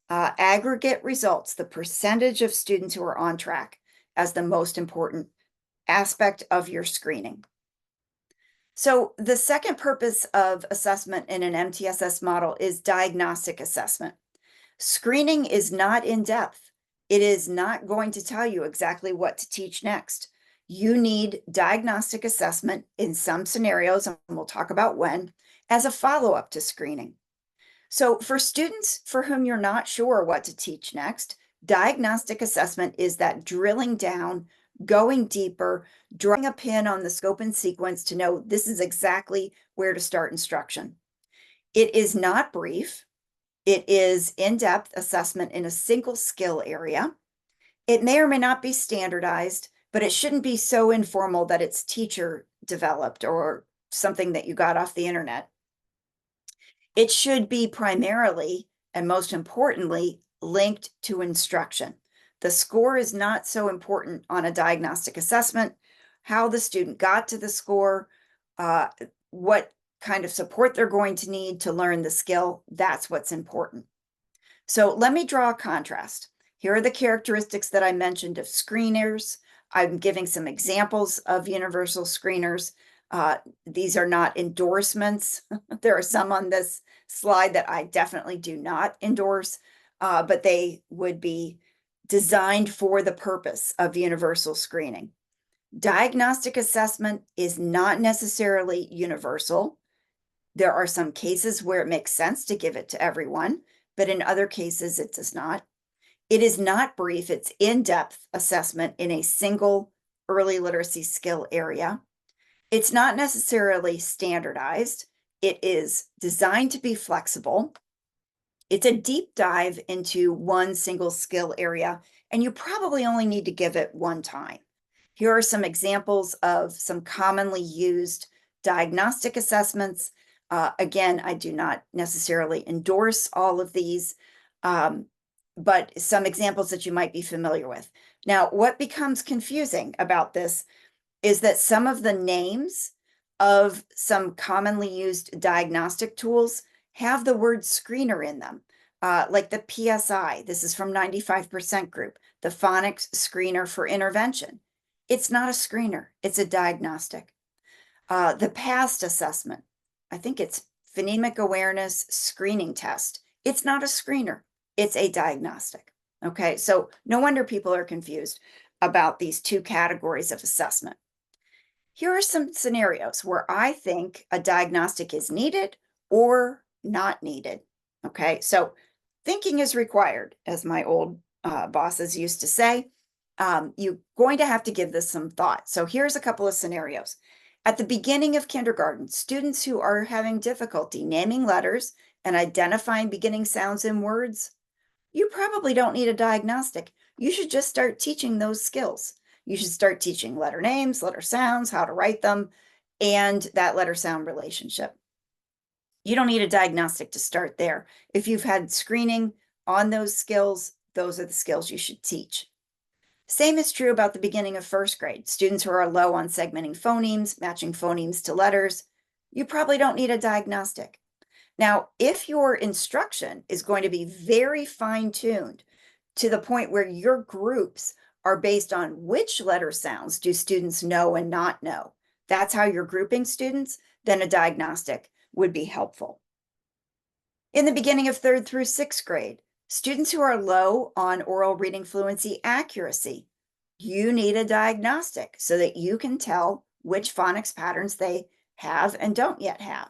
aggregate results, the percentage of students who are on track, as the most important aspect of your screening. So the second purpose of assessment in an MTSS model is diagnostic assessment. Screening is not in depth. It is not going to tell you exactly what to teach next. You need diagnostic assessment in some scenarios, and we'll talk about when, as a follow-up to screening. So for students for whom you're not sure what to teach next, diagnostic assessment is that drilling down, going deeper, drawing a pin on the scope and sequence to know this is exactly where to start instruction. It is not brief. It is in-depth assessment in a single skill area. It may or may not be standardized, but it shouldn't be so informal that it's teacher developed or something that you got off the internet. It should be primarily, and most importantly, linked to instruction. The score is not so important on a diagnostic assessment. How the student got to the score, what kind of support they're going to need to learn the skill, that's what's important. So let me draw a contrast. Here are the characteristics that I mentioned of screeners. I'm giving some examples of universal screeners. These are not endorsements. There are some on this slide that I definitely do not endorse, but they would be designed for the purpose of universal screening. Diagnostic assessment is not necessarily universal. There are some cases where it makes sense to give it to everyone, but in other cases it does not. It is not brief, it's in-depth assessment in a single early literacy skill area. It's not necessarily standardized. It is designed to be flexible. It's a deep dive into one single skill area, and you probably only need to give it one time. Here are some examples of some commonly used diagnostic assessments. Again, I do not necessarily endorse all of these, but some examples that you might be familiar with. Now, what becomes confusing about this is that some of the names of some commonly used diagnostic tools have the word screener in them, like the PSI. This is from 95% group, the phonics screener for intervention. It's not a screener, it's a diagnostic. The PAST assessment, I think it's phonemic awareness screening test. It's not a screener, it's a diagnostic. Okay, so no wonder people are confused about these two categories of assessment. Here are some scenarios where I think a diagnostic is needed or not needed. Okay, so thinking is required, as my old bosses used to say. You're going to have to give this some thought. So here's a couple of scenarios. At the beginning of kindergarten, students who are having difficulty naming letters and identifying beginning sounds in words, you probably don't need a diagnostic. You should just start teaching those skills. You should start teaching letter names, letter sounds, how to write them, and that letter sound relationship. You don't need a diagnostic to start there. If you've had screening on those skills, those are the skills you should teach. Same is true about the beginning of first grade. Students who are low on segmenting phonemes, matching phonemes to letters, you probably don't need a diagnostic. Now, if your instruction is going to be very fine-tuned to the point where your groups are based on which letter sounds do students know and not know, that's how you're grouping students, then a diagnostic would be helpful. In the beginning of third through sixth grade, students who are low on oral reading fluency accuracy, you need a diagnostic so that you can tell which phonics patterns they have and don't yet have.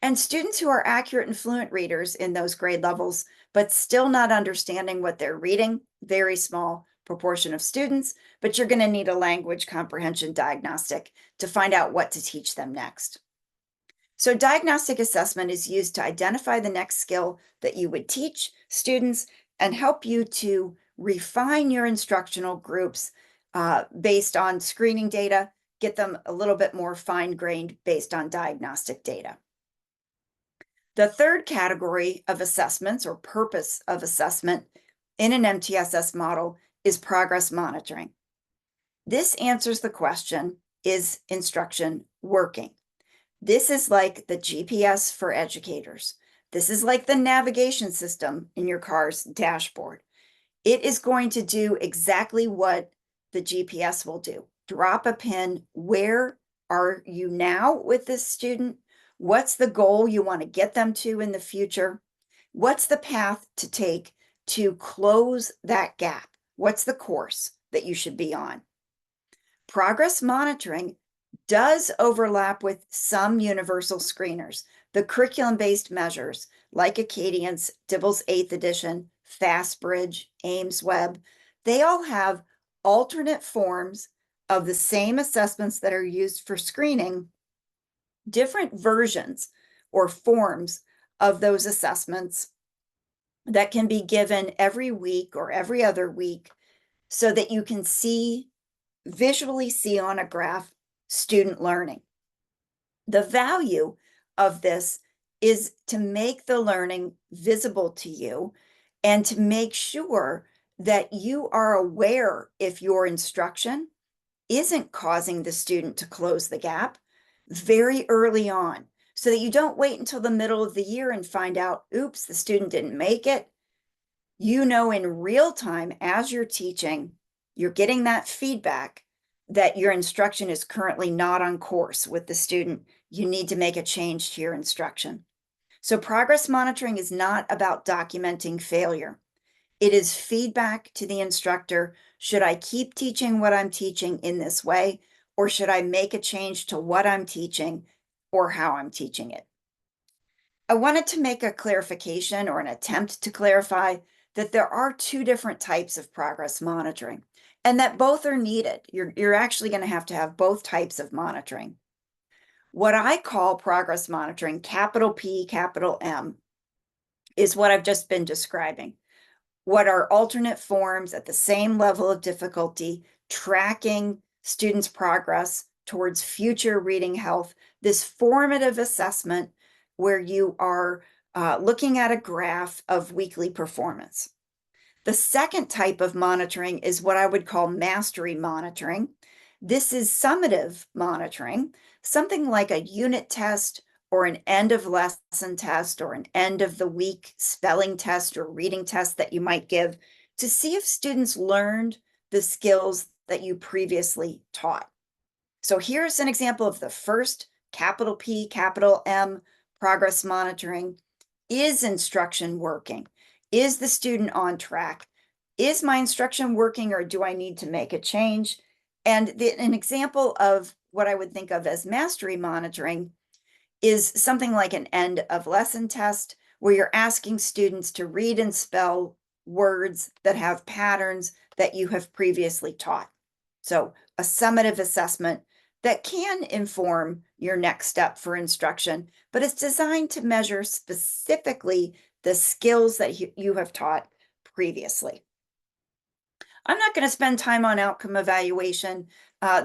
And students who are accurate and fluent readers in those grade levels, but still not understanding what they're reading, very small proportion of students, but you're going to need a language comprehension diagnostic to find out what to teach them next. So diagnostic assessment is used to identify the next skill that you would teach students and help you to refine your instructional groups based on screening data, get them a little bit more fine-grained based on diagnostic data. The third category of assessments or purpose of assessment in an MTSS model is progress monitoring. This answers the question, is instruction working? This is like the GPS for educators. This is like the navigation system in your car's dashboard. It is going to do exactly what the GPS will do. Drop a pin. Where are you now with this student? What's the goal you want to get them to in the future? What's the path to take to close that gap? What's the course that you should be on? Progress monitoring does overlap with some universal screeners. The curriculum-based measures like Acadian's, Dibble's 8th edition, FastBridge, Ames Web, they all have alternate forms of the same assessments that are used for screening, different versions or forms of those assessments that can be given every week or every other week so that you can visually see on a graph student learning. The value of this is to make the learning visible to you and to make sure that you are aware if your instruction isn't causing the student to close the gap very early on, so that you don't wait until the middle of the year and find out, oops, the student didn't make it. You know, in real time, as you're teaching, you're getting that feedback that your instruction is currently not on course with the student. You need to make a change to your instruction. So progress monitoring is not about documenting failure. It is feedback to the instructor. Should I keep teaching what I'm teaching in this way, or should I make a change to what I'm teaching or how I'm teaching it? I wanted to make a clarification or an attempt to clarify that there are two different types of progress monitoring and that both are needed. You're actually going to have both types of monitoring. What I call progress monitoring, capital P, capital M, is what I've just been describing. What are alternate forms at the same level of difficulty, tracking students' progress towards future reading health, this formative assessment where you are looking at a graph of weekly performance. The second type of monitoring is what I would call mastery monitoring. This is summative monitoring, something like a unit test or an end of lesson test or an end of the week spelling test or reading test that you might give to see if students learned the skills that you previously taught. So here's an example of the first capital P, capital M progress monitoring. Is instruction working? Is the student on track? Is my instruction working, or do I need to make a change? And an example of what I would think of as mastery monitoring is something like an end of lesson test where you're asking students to read and spell words that have patterns that you have previously taught. So a summative assessment that can inform your next step for instruction, but it's designed to measure specifically the skills that you have taught previously. I'm not going to spend time on outcome evaluation.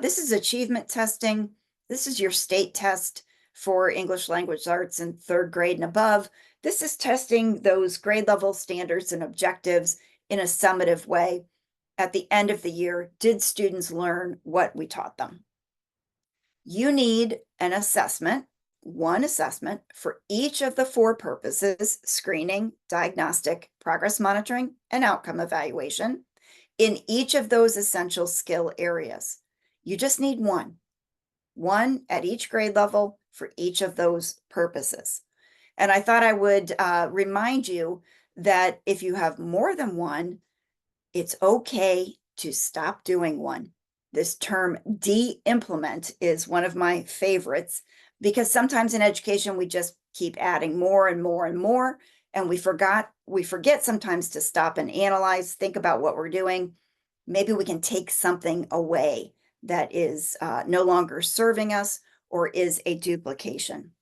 This is achievement testing. This is your state test for English language arts in 3rd grade and above. This is testing those grade level standards and objectives in a summative way. At the end of the year, did students learn what we taught them? You need an assessment, one assessment for each of the 4 purposes: screening, diagnostic, progress monitoring, and outcome evaluation in each of those essential skill areas. You just need one at each grade level for each of those purposes. And I thought I would remind you that if you have more than one, it's okay to stop doing one. This term de-implement is one of my favorites because sometimes in education we just keep adding more and more and more, and we forget sometimes to stop and analyze, think about what we're doing. Maybe we can take something away that is no longer serving us or is a duplication.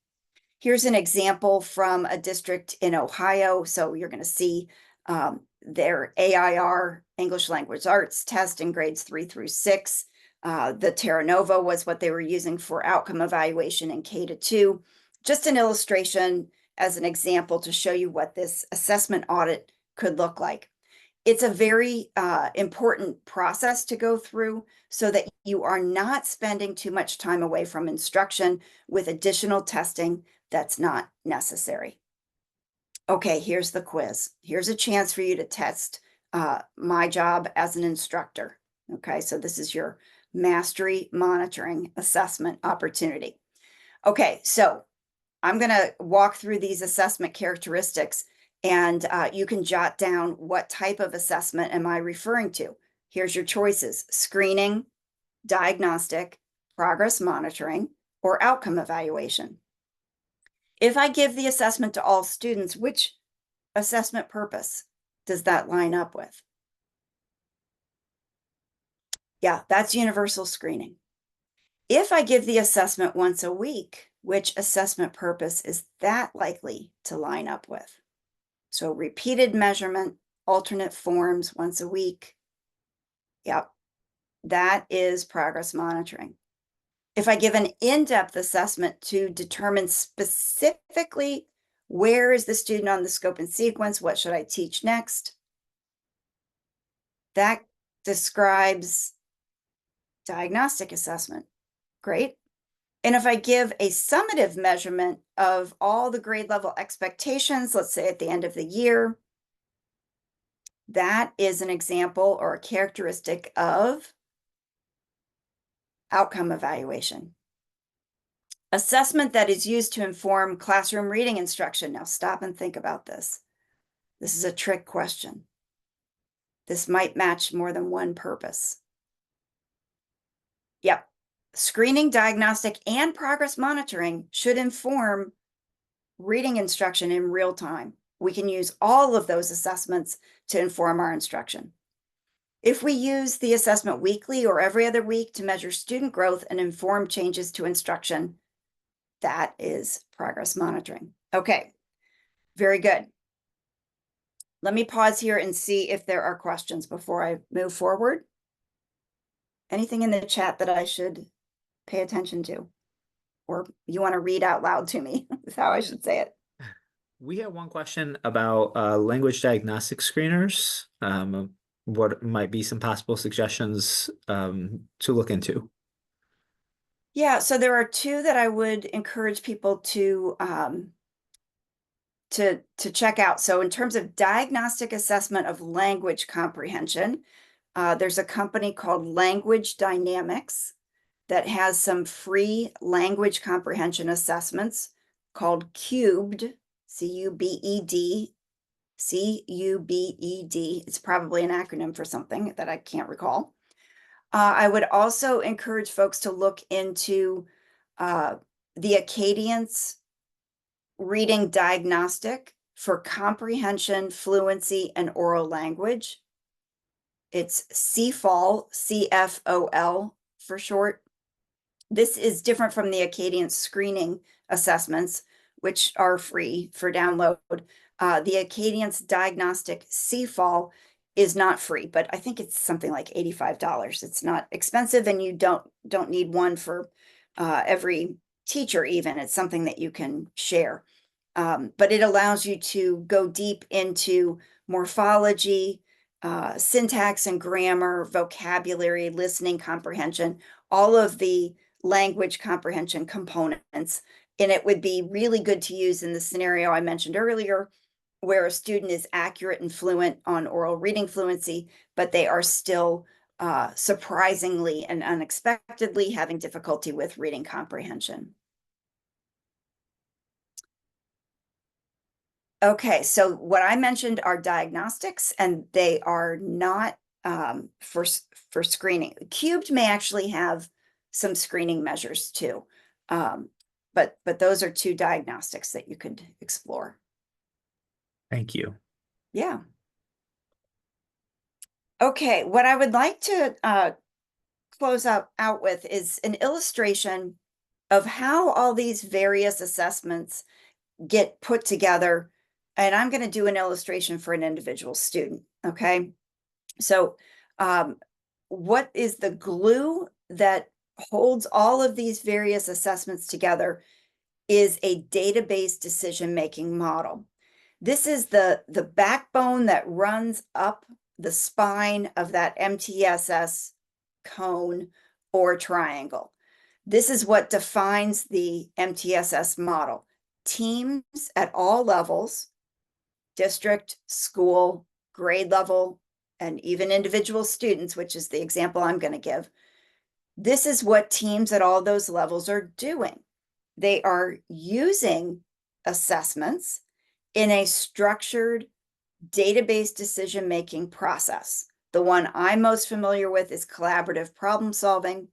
Here's an example from a district in Ohio. So you're going to see their AIR, English Language Arts test in grades 3 through 6. The Terra Nova was what they were using for outcome evaluation in K-2. Just an illustration as an example to show you what this assessment audit could look like. It's a very important process to go through so that you are not spending too much time away from instruction with additional testing that's not necessary. Okay, here's the quiz. Here's a chance for you to test my job as an instructor. Okay, so this is your mastery monitoring assessment opportunity. Okay, so I'm going to walk through these assessment characteristics, And you can jot down what type of assessment am I referring to. Here's your choices: screening, diagnostic, progress monitoring, or outcome evaluation. If I give the assessment to all students, which assessment purpose does that line up with? Yeah, that's universal screening. If I give the assessment once a week, which assessment purpose is that likely to line up with? So repeated measurement, alternate forms once a week. Yep, that is progress monitoring. If I give an in-depth assessment to determine specifically where is the student on the scope and sequence, what should I teach next, that describes diagnostic assessment. Great. And if I give a summative measurement of all the grade level expectations, let's say at the end of the year, that is an example or a characteristic of outcome evaluation. Assessment that is used to inform classroom reading instruction. Now stop and think about this. This is a trick question. This might match more than one purpose. Yep. Screening, diagnostic, and progress monitoring should inform reading instruction in real time. We can use all of those assessments to inform our instruction. If we use the assessment weekly or every other week to measure student growth and inform changes to instruction, that is progress monitoring. Okay, very good. Let me pause here and see if there are questions before I move forward. Anything in the chat that I should pay attention to? Or you want to read out loud to me, is how I should say it. We have one question about language diagnostic screeners. What might be some possible suggestions to look into? Yeah, so there are two that I would encourage people to check out. So in terms of diagnostic assessment of language comprehension, there's a company called Language Dynamics that has some free language comprehension assessments called Cubed, C-U-B-E-D, C-U-B-E-D. It's probably an acronym for something that I can't recall. I would also encourage folks to look into the Acadience reading diagnostic for comprehension, fluency, and oral language. It's CFOL, C-F-O-L for short. This is different from the Acadience screening assessments, which are free for download. The Acadience diagnostic CFOL is not free, but I think it's something like $85. It's not expensive, and you don't need one for every teacher even. It's something that you can share. But it allows you to go deep into morphology, syntax and grammar, vocabulary, listening comprehension, all of the language comprehension components. And it would be really good to use in the scenario I mentioned earlier, where a student is accurate and fluent on oral reading fluency, but they are still surprisingly and unexpectedly having difficulty with reading comprehension. Okay, so what I mentioned are diagnostics, and they are not for screening. Cubed may actually have some screening measures too, but those are two diagnostics that you could explore. Thank you. Yeah. Okay, what I would like to close out with is an illustration of how all these various assessments get put together. And I'm going to do an illustration for an individual student. Okay. So what is the glue that holds all of these various assessments together is a database decision-making model. This is the backbone that runs up the spine of that MTSS cone or triangle. This is what defines the MTSS model. Teams at all levels, district, school, grade level, and even individual students, which is the example I'm going to give. This is what teams at all those levels are doing. They are using assessments in a structured database decision-making process. The one I'm most familiar with is collaborative problem solving.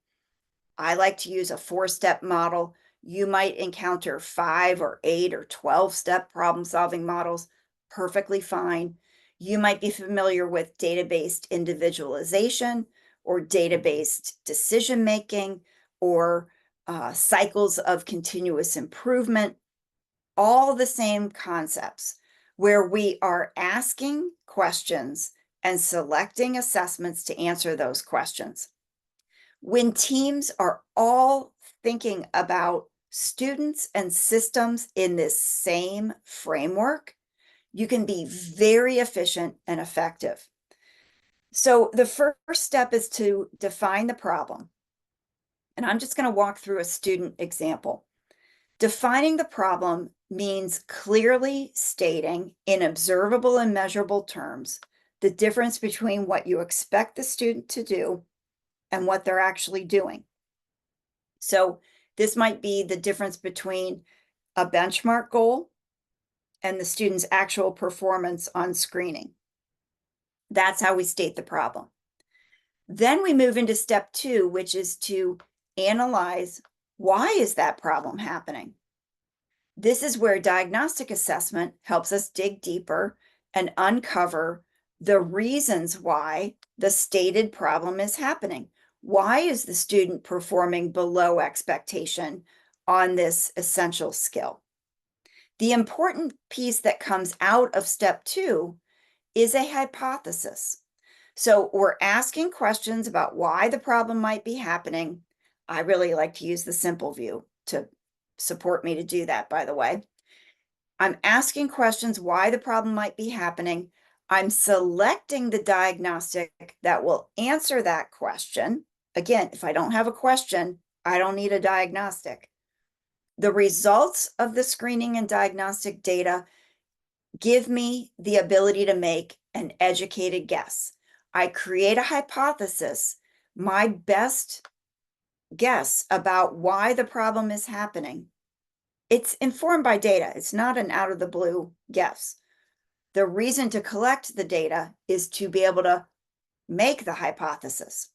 I like to use a 4-step model. You might encounter 5 or 8 or 12-step problem solving models, perfectly fine. You might be familiar with data-based individualization or data-based decision-making or cycles of continuous improvement, all the same concepts where we are asking questions and selecting assessments to answer those questions. When teams are all thinking about students and systems in this same framework, you can be very efficient and effective. So the first step is to define the problem. And I'm just going to walk through a student example. Defining the problem means clearly stating in observable and measurable terms the difference between what you expect the student to do and what they're actually doing. So this might be the difference between a benchmark goal and the student's actual performance on screening. That's how we state the problem. Then we move into step 2, which is to analyze why is that problem happening? This is where diagnostic assessment helps us dig deeper and uncover the reasons why the stated problem is happening. Why is the student performing below expectation on this essential skill? The important piece that comes out of step 2 is a hypothesis. So we're asking questions about why the problem might be happening. I really like to use the simple view to support me to do that, by the way. I'm asking questions why the problem might be happening. I'm selecting the diagnostic that will answer that question. Again, if I don't have a question, I don't need a diagnostic. The results of the screening and diagnostic data give me the ability to make an educated guess. I create a hypothesis, my best guess about why the problem is happening. It's informed by data. It's not an out of the blue guess. The reason to collect the data is to be able to make the hypothesis.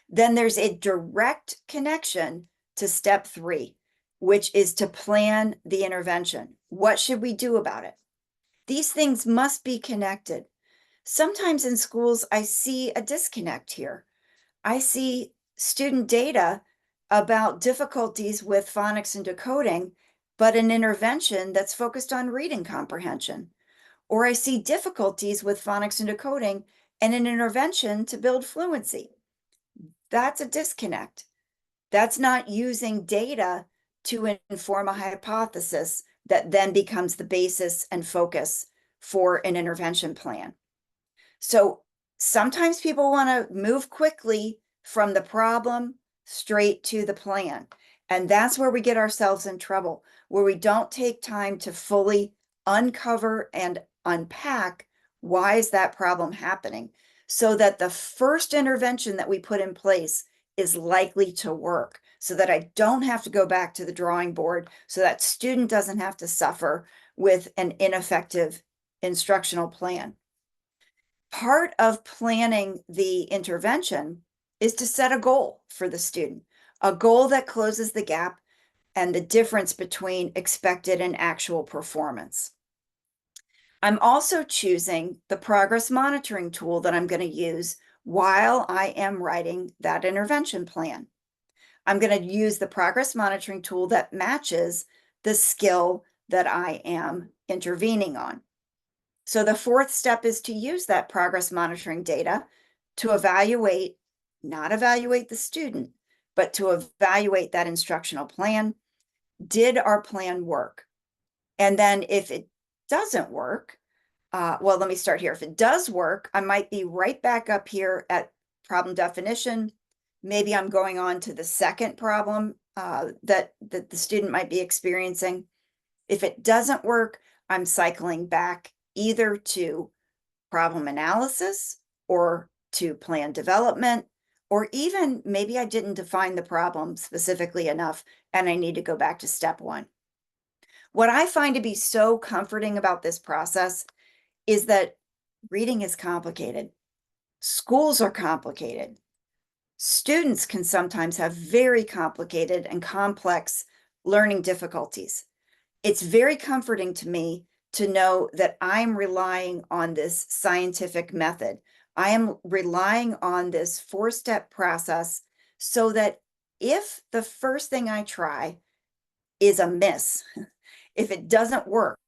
Then there's a direct connection to step 3, which is to plan the intervention. What should we do about it? These things must be connected. Sometimes in schools, I see a disconnect here. I see student data about difficulties with phonics and decoding, but an intervention that's focused on reading comprehension. Or I see difficulties with phonics and decoding and an intervention to build fluency. That's a disconnect. That's not using data to inform a hypothesis that then becomes the basis and focus for an intervention plan. So sometimes people want to move quickly from the problem straight to the plan. And that's where we get ourselves in trouble, where we don't take time to fully uncover and unpack why is that problem happening, so that the first intervention that we put in place is likely to work, so that I don't have to go back to the drawing board, so that student doesn't have to suffer with an ineffective instructional plan. Part of planning the intervention is to set a goal for the student, a goal that closes the gap and the difference between expected and actual performance. I'm also choosing the progress monitoring tool that I'm going to use while I am writing that intervention plan. I'm going to use the progress monitoring tool that matches the skill that I am intervening on. So the 4th step is to use that progress monitoring data to evaluate, not evaluate the student, but to evaluate that instructional plan. Did our plan work? And then if it doesn't work, well, let me start here. If it does work, I might be right back up here at problem definition. Maybe I'm going on to the second problem that the student might be experiencing. If it doesn't work, I'm cycling back either to problem analysis or to plan development, or even maybe I didn't define the problem specifically enough and I need to go back to step 1. What I find to be so comforting about this process is that reading is complicated. Schools are complicated. Students can sometimes have very complicated and complex learning difficulties. It's very comforting to me to know that I'm relying on this scientific method. I am relying on this four-step process so that if the first thing I try is a miss, if it doesn't work,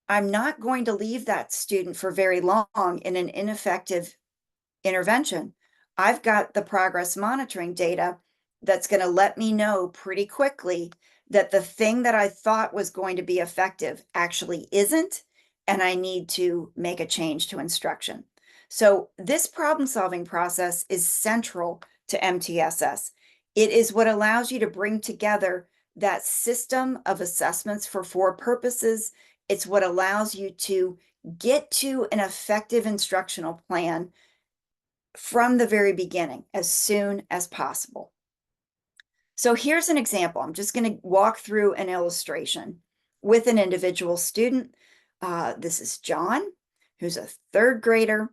I'm not going to leave that student for very long in an ineffective intervention. I've got the progress monitoring data that's going to let me know pretty quickly that the thing that I thought was going to be effective actually isn't, and I need to make a change to instruction. So this problem-solving process is central to MTSS. It is what allows you to bring together that system of assessments for four purposes. It's what allows you to get to an effective instructional plan from the very beginning, as soon as possible. So here's an example. I'm just going to walk through an illustration with an individual student. This is John, who's a third grader.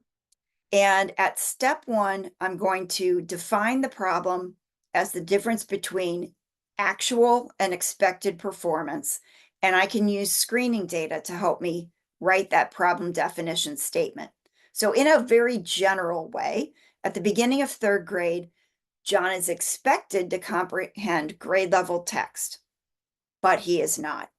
And at step one, I'm going to define the problem as the difference between actual and expected performance. And I can use screening data to help me write that problem definition statement. So in a very general way, at the beginning of third grade, John is expected to comprehend grade level text, but he is not.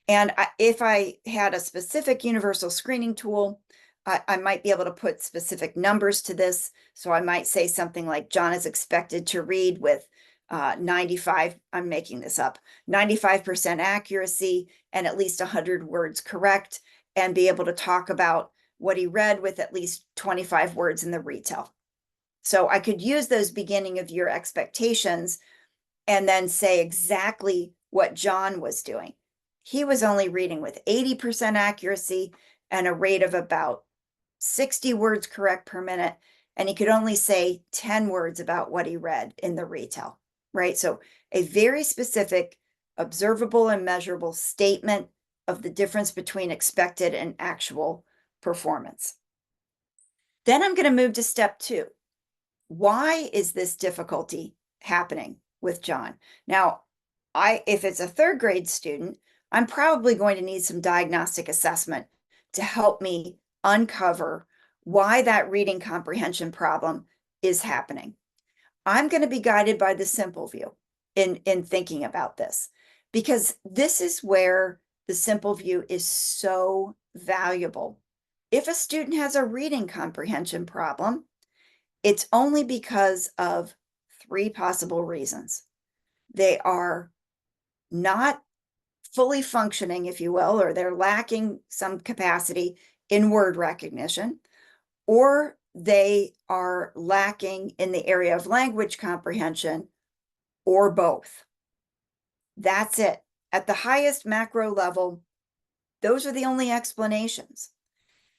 And if I had a specific universal screening tool, I might be able to put specific numbers to this. So I might say something like John is expected to read with 95, I'm making this up, 95% accuracy and at least 100 words correct, and be able to talk about what he read with at least 25 words in the retell. So I could use those beginning of year expectations and then say exactly what John was doing. He was only reading with 80% accuracy and a rate of about 60 words correct per minute. And he could only say 10 words about what he read in the retell, right? So a very specific, observable and measurable statement of the difference between expected and actual performance. Then I'm going to move to step two. Why is this difficulty happening with John? Now, if it's a third grade student, I'm probably going to need some diagnostic assessment to help me uncover why that reading comprehension problem is happening. I'm going to be guided by the simple view in thinking about this, because this is where the simple view is so valuable. If a student has a reading comprehension problem, it's only because of three possible reasons. They are not fully functioning, if you will, or they're lacking some capacity in word recognition, or they are lacking in the area of language comprehension, or both. That's it. At the highest macro level, those are the only explanations.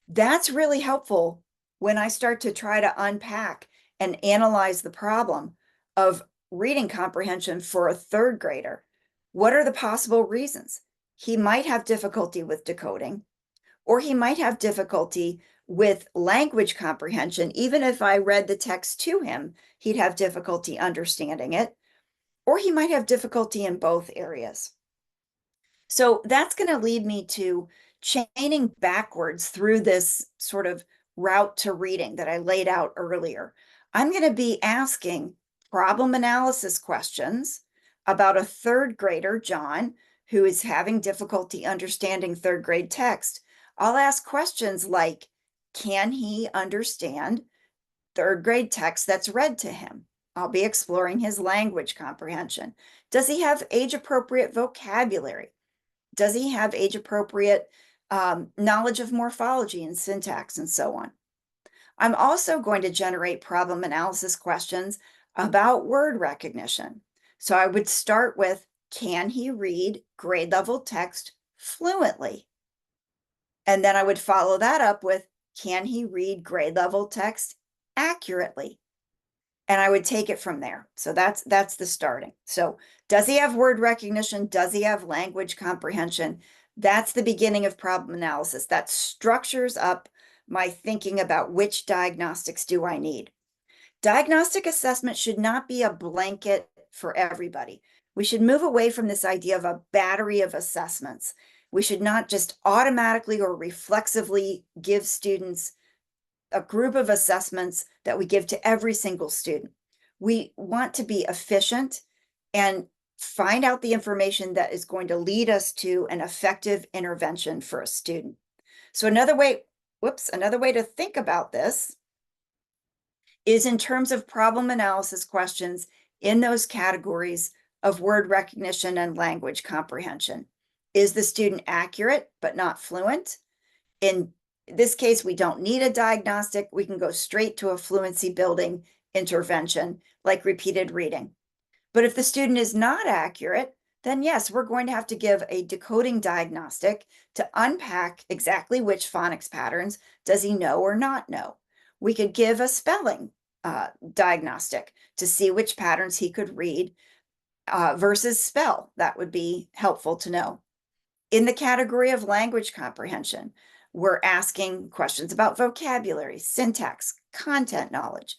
That's really helpful when I start to try to unpack and analyze the problem of reading comprehension for a third grader. What are the possible reasons? He might have difficulty with decoding, or he might have difficulty with language comprehension. Even if I read the text to him, he'd have difficulty understanding it, or he might have difficulty in both areas. So that's going to lead me to chaining backwards through this sort of route to reading that I laid out earlier. I'm going to be asking problem analysis questions about a third grader, John, who is having difficulty understanding third grade text. I'll ask questions like, can he understand third grade text that's read to him? I'll be exploring his language comprehension. Does he have age appropriate vocabulary? Does he have age appropriate knowledge of morphology and syntax and so on? I'm also going to generate problem analysis questions about word recognition. So I would start with, can he read grade level text fluently? And then I would follow that up with, can he read grade level text accurately? And I would take it from there. So that's the starting. So does he have word recognition? Does he have language comprehension? That's the beginning of problem analysis. That structures up my thinking about which diagnostics do I need. Diagnostic assessment should not be a blanket for everybody. We should move away from this idea of a battery of assessments. We should not just automatically or reflexively give students a group of assessments that we give to every single student. We want to be efficient and find out the information that is going to lead us to an effective intervention for a student. So another way to think about this is in terms of problem analysis questions in those categories of word recognition and language comprehension. Is the student accurate but not fluent? In this case, we don't need a diagnostic. We can go straight to a fluency building intervention like repeated reading. But if the student is not accurate, then yes, we're going to have to give a decoding diagnostic to unpack exactly which phonics patterns does he know or not know. We could give a spelling diagnostic to see which patterns he could read versus spell. That would be helpful to know. In the category of language comprehension, we're asking questions about vocabulary, syntax, content knowledge.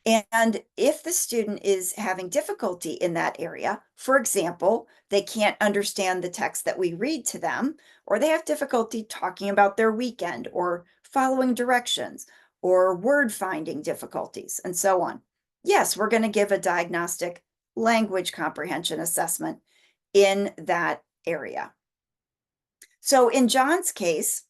And if the student is having difficulty in that area, for example, they can't understand the text that we read to them, or they have difficulty talking about their weekend or following directions or word finding difficulties and so on. Yes, we're going to give a diagnostic language comprehension assessment in that area. So in John's case,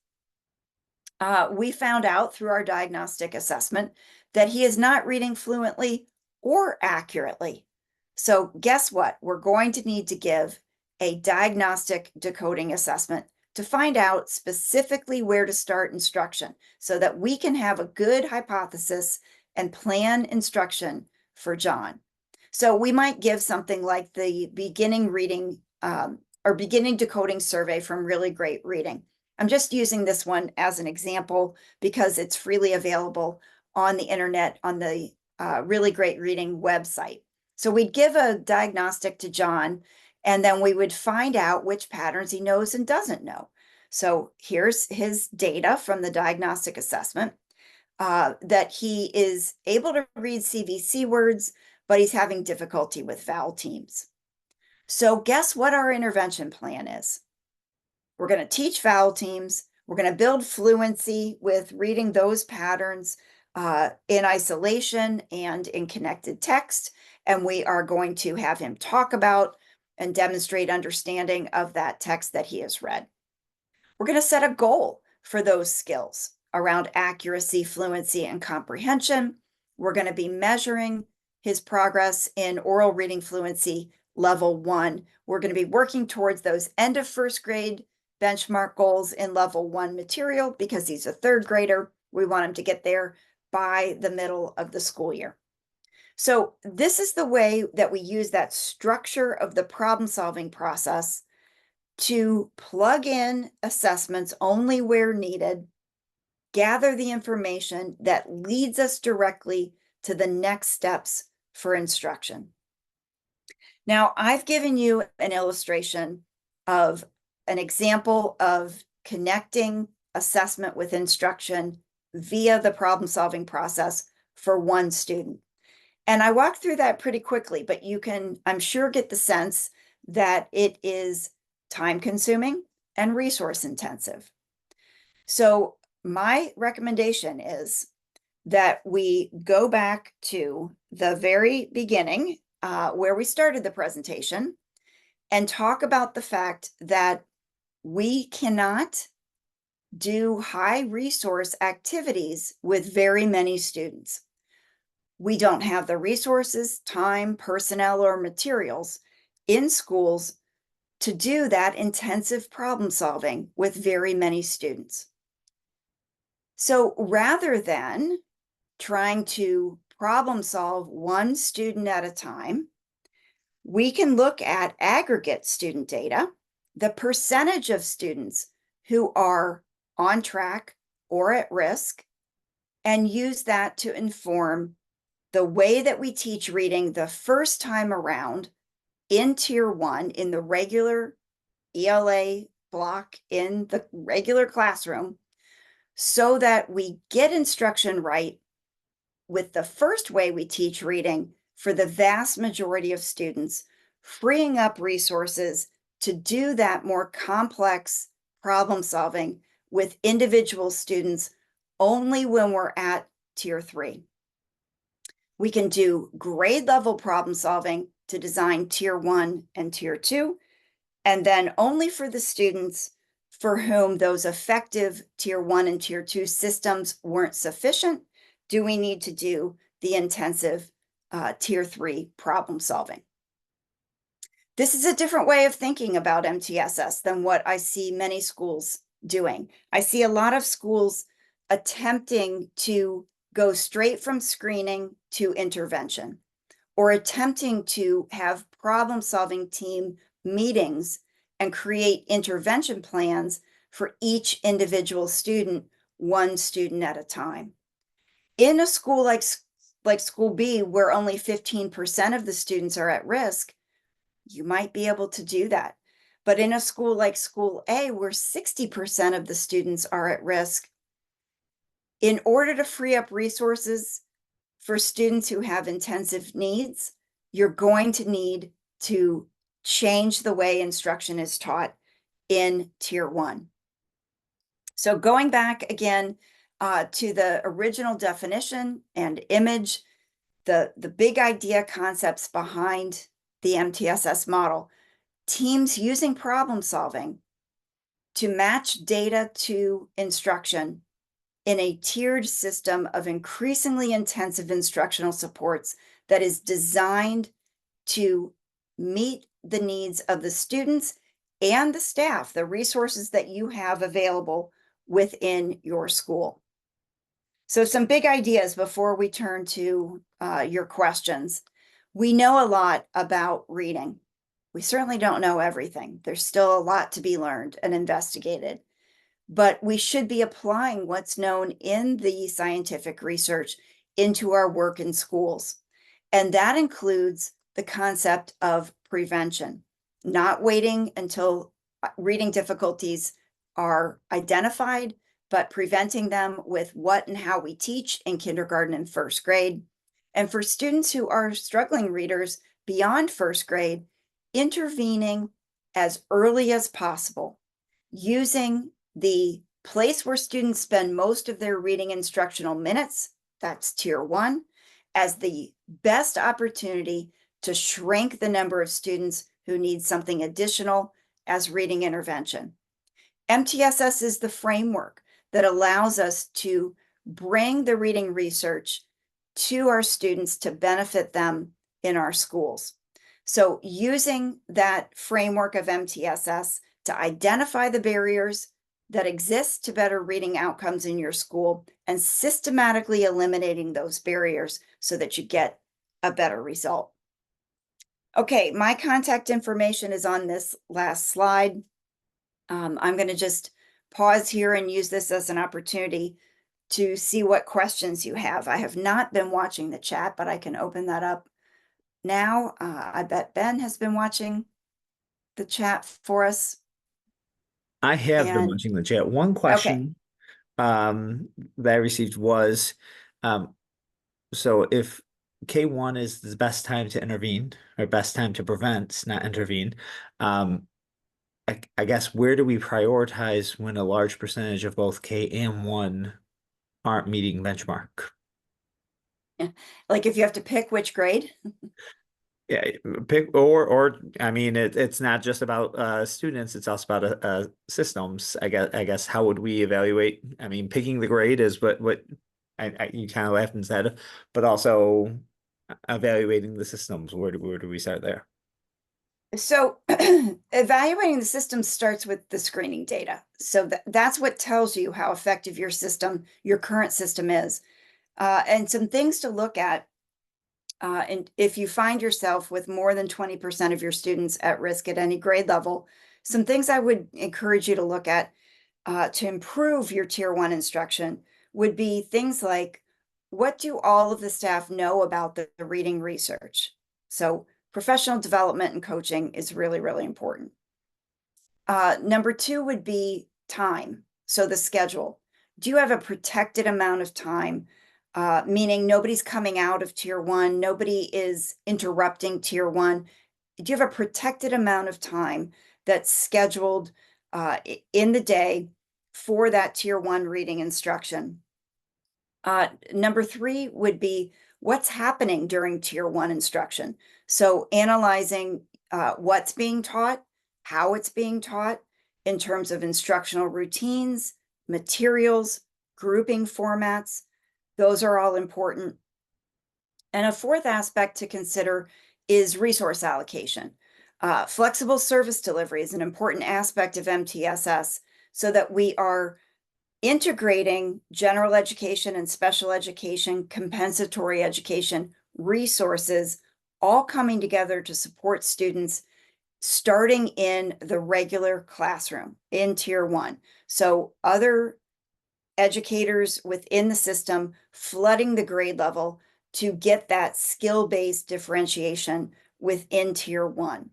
we found out through our diagnostic assessment that he is not reading fluently or accurately. So guess what? We're going to need to give a diagnostic decoding assessment to find out specifically where to start instruction so that we can have a good hypothesis and plan instruction for John. So we might give something like the beginning reading or beginning decoding survey from Really Great Reading. I'm just using this one as an example because it's freely available on the internet on the Really Great Reading website. So we'd give a diagnostic to John, and then we would find out which patterns he knows and doesn't know. So here's his data from the diagnostic assessment that he is able to read CVC words, but he's having difficulty with vowel teams. So guess what our intervention plan is? We're going to teach vowel teams. We're going to build fluency with reading those patterns in isolation and in connected text. And we are going to have him talk about and demonstrate understanding of that text that he has read. We're going to set a goal for those skills around accuracy, fluency, and comprehension. We're going to be measuring his progress in oral reading fluency level 1. We're going to be working towards those end of first grade benchmark goals in level 1 material because he's a third grader. We want him to get there by the middle of the school year. So this is the way that we use that structure of the problem-solving process to plug in assessments only where needed, gather the information that leads us directly to the next steps for instruction. Now, I've given you an illustration of an example of connecting assessment with instruction via the problem-solving process for one student. And I walked through that pretty quickly, but you can, I'm sure, get the sense that it is time-consuming and resource-intensive. So my recommendation is that we go back to the very beginning where we started the presentation and talk about the fact that we cannot do high resource activities with very many students. We don't have the resources, time, personnel, or materials in schools to do that intensive problem solving with very many students. So rather than trying to problem solve one student at a time, we can look at aggregate student data, the percentage of students who are on track or at risk, and use that to inform the way that we teach reading the first time around in Tier 1 in the regular ELA block in the regular classroom, so that we get instruction right with the first way we teach reading for the vast majority of students, freeing up resources to do that more complex problem solving with individual students only when we're at Tier 3. We can do grade level problem solving to design Tier 1 and Tier 2, and then only for the students for whom those effective Tier 1 and Tier 2 systems weren't sufficient, do we need to do the intensive Tier 3 problem solving. This is a different way of thinking about MTSS than what I see many schools doing. I see a lot of schools attempting to go straight from screening to intervention, or attempting to have problem-solving team meetings and create intervention plans for each individual student, one student at a time. In a school like School B, where only 15% of the students are at risk, you might be able to do that. But in a school like School A, where 60% of the students are at risk, in order to free up resources for students who have intensive needs, you're going to need to change the way instruction is taught in Tier 1. So going back again to the original definition and image, the big idea concepts behind the MTSS model: teams using problem solving to match data to instruction in a tiered system of increasingly intensive instructional supports that is designed to meet the needs of the students and the staff, the resources that you have available within your school. So some big ideas before we turn to your questions. We know a lot about reading. We certainly don't know everything. There's still a lot to be learned and investigated, but we should be applying what's known in the scientific research into our work in schools. And that includes the concept of prevention, not waiting until reading difficulties are identified, but preventing them with what and how we teach in kindergarten and first grade. And for students who are struggling readers beyond first grade, intervening as early as possible, using the place where students spend most of their reading instructional minutes, that's Tier 1, as the best opportunity to shrink the number of students who need something additional as reading intervention. MTSS is the framework that allows us to bring the reading research to our students to benefit them in our schools. So using that framework of MTSS to identify the barriers that exist to better reading outcomes in your school and systematically eliminating those barriers so that you get a better result. Okay, my contact information is on this last slide. I'm going to just pause here and use this as an opportunity to see what questions you have. I have not been watching the chat, but I can open that up now. I bet Ben has been watching the chat for us. I have been And watching the chat. One okay, question that I received was um, so if K1 is the best time to intervene or best time to prevent, not intervene, um, I guess where do we prioritize when a large percentage of both K and 1 aren't meeting benchmark? like if you have to pick which grade. Yeah, pick or I mean it's not just about students, it's also about systems. I guess how would we evaluate? I mean, picking the grade is what you kind of laughed and said, but also evaluating the systems. Where do we start there? So evaluating the system starts with the screening data. So that's what tells you how effective your system, your current system is. And some things to look at. And if you find yourself with more than 20% of your students at risk at any grade level, some things I would encourage you to look at to improve your Tier 1 instruction would be things like what do all of the staff know about the reading research? So professional development and coaching is really, really important. Number two would be time. So the schedule. Do you have a protected amount of time? Meaning nobody's coming out of tier one, nobody is interrupting tier one. Do you have a protected amount of time that's scheduled in the day for that tier one reading instruction? Number three would be what's happening during tier one instruction. So analyzing what's being taught, how it's being taught in terms of instructional routines, materials, grouping formats. Those are all important. And a fourth aspect to consider is resource allocation. Flexible service delivery is an important aspect of MTSS so that we are integrating general education and special education, compensatory education, resources, all coming together to support students starting in the regular classroom in tier one. So other educators within the system flooding the grade level to get that skill-based differentiation within tier one.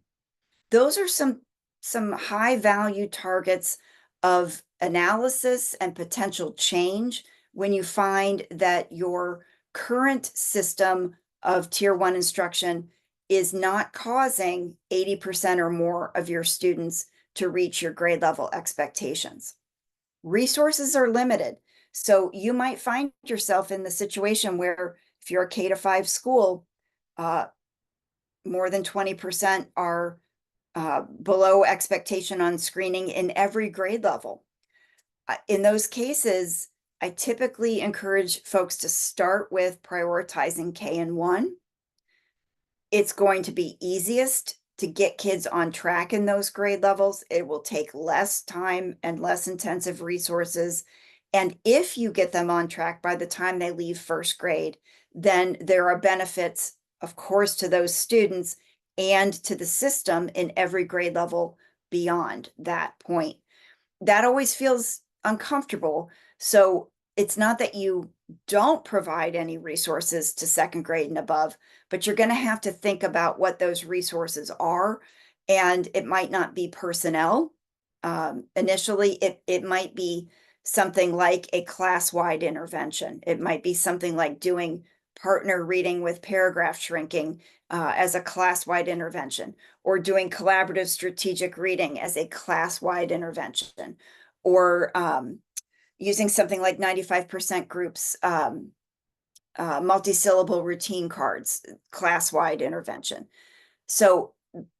Those are some high value targets of analysis and potential change when you find that your current system of tier one instruction is not causing 80% or more of your students to reach your grade level expectations. Resources are limited. So you might find yourself in the situation where if you're a K-5 school, more than 20% are below expectation on screening in every grade level. In those cases, I typically encourage folks to start with prioritizing K and 1. It's going to be easiest to get kids on track in those grade levels. It will take less time and less intensive resources. And if you get them on track by the time they leave first grade, then there are benefits, of course, to those students and to the system in every grade level beyond that point. That always feels uncomfortable. So it's not that you don't provide any resources to second grade and above, but you're going to have to think about what those resources are. And it might not be personnel. Initially, it might be something like a class-wide intervention. It might be something like doing partner reading with paragraph shrinking as a class-wide intervention, or doing collaborative strategic reading as a class-wide intervention, or using something like 95% groups, multi-syllable routine cards, class-wide intervention. So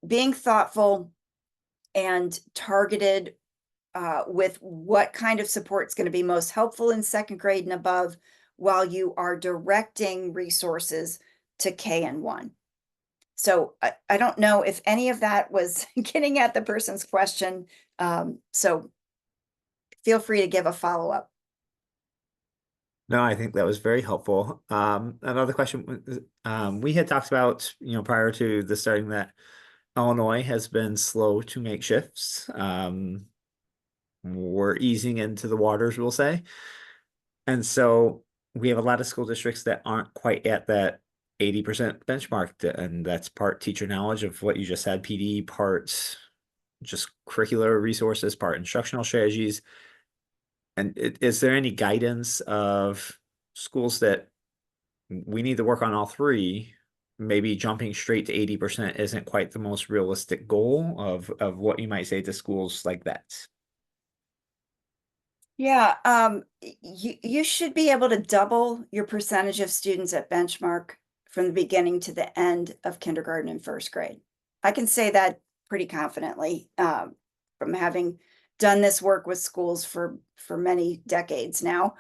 being thoughtful and targeted with what kind of support is going to be most helpful in second grade and above, while you are directing resources to K and 1. So I don't know if any of that was getting at the person's question. So feel free to give a follow-up. No, I think that was very helpful. Another question, we had talked about, prior to the starting that Illinois has been slow to make shifts. We're easing into the waters, we'll say. And so we have a lot of school districts that aren't quite at that 80% benchmark. And that's part teacher knowledge of what you just said, PD, part just curricular resources, part instructional strategies. And is there any guidance of schools that we need to work on all three? Maybe jumping straight to 80% isn't quite the most realistic goal of what you might say to schools like that. Yeah, you should be able to double your percentage of students at benchmark from the beginning to the end of kindergarten and first grade. I can say that pretty confidently from having done this work with schools for many decades now.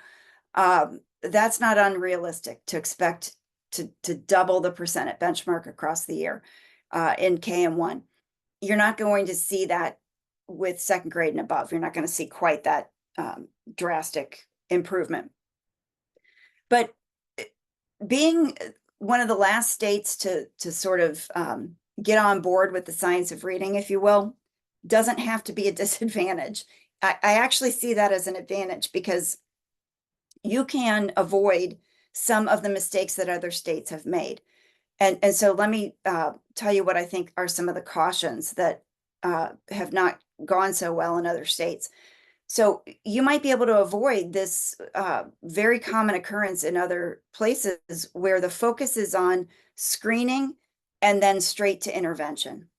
That's not unrealistic to expect to double the percent at benchmark across the year in KM1. You're not going to see that with second grade and above. You're not going to see quite that drastic improvement. But being one of the last states to sort of get on board with the science of reading, if you will, doesn't have to be a disadvantage. I actually see that as an advantage because you can avoid some of the mistakes that other states have made. And so let me tell you what I think are some of the cautions that have not gone so well in other states. So you might be able to avoid this very common occurrence in other places where the focus is on screening and then straight to intervention,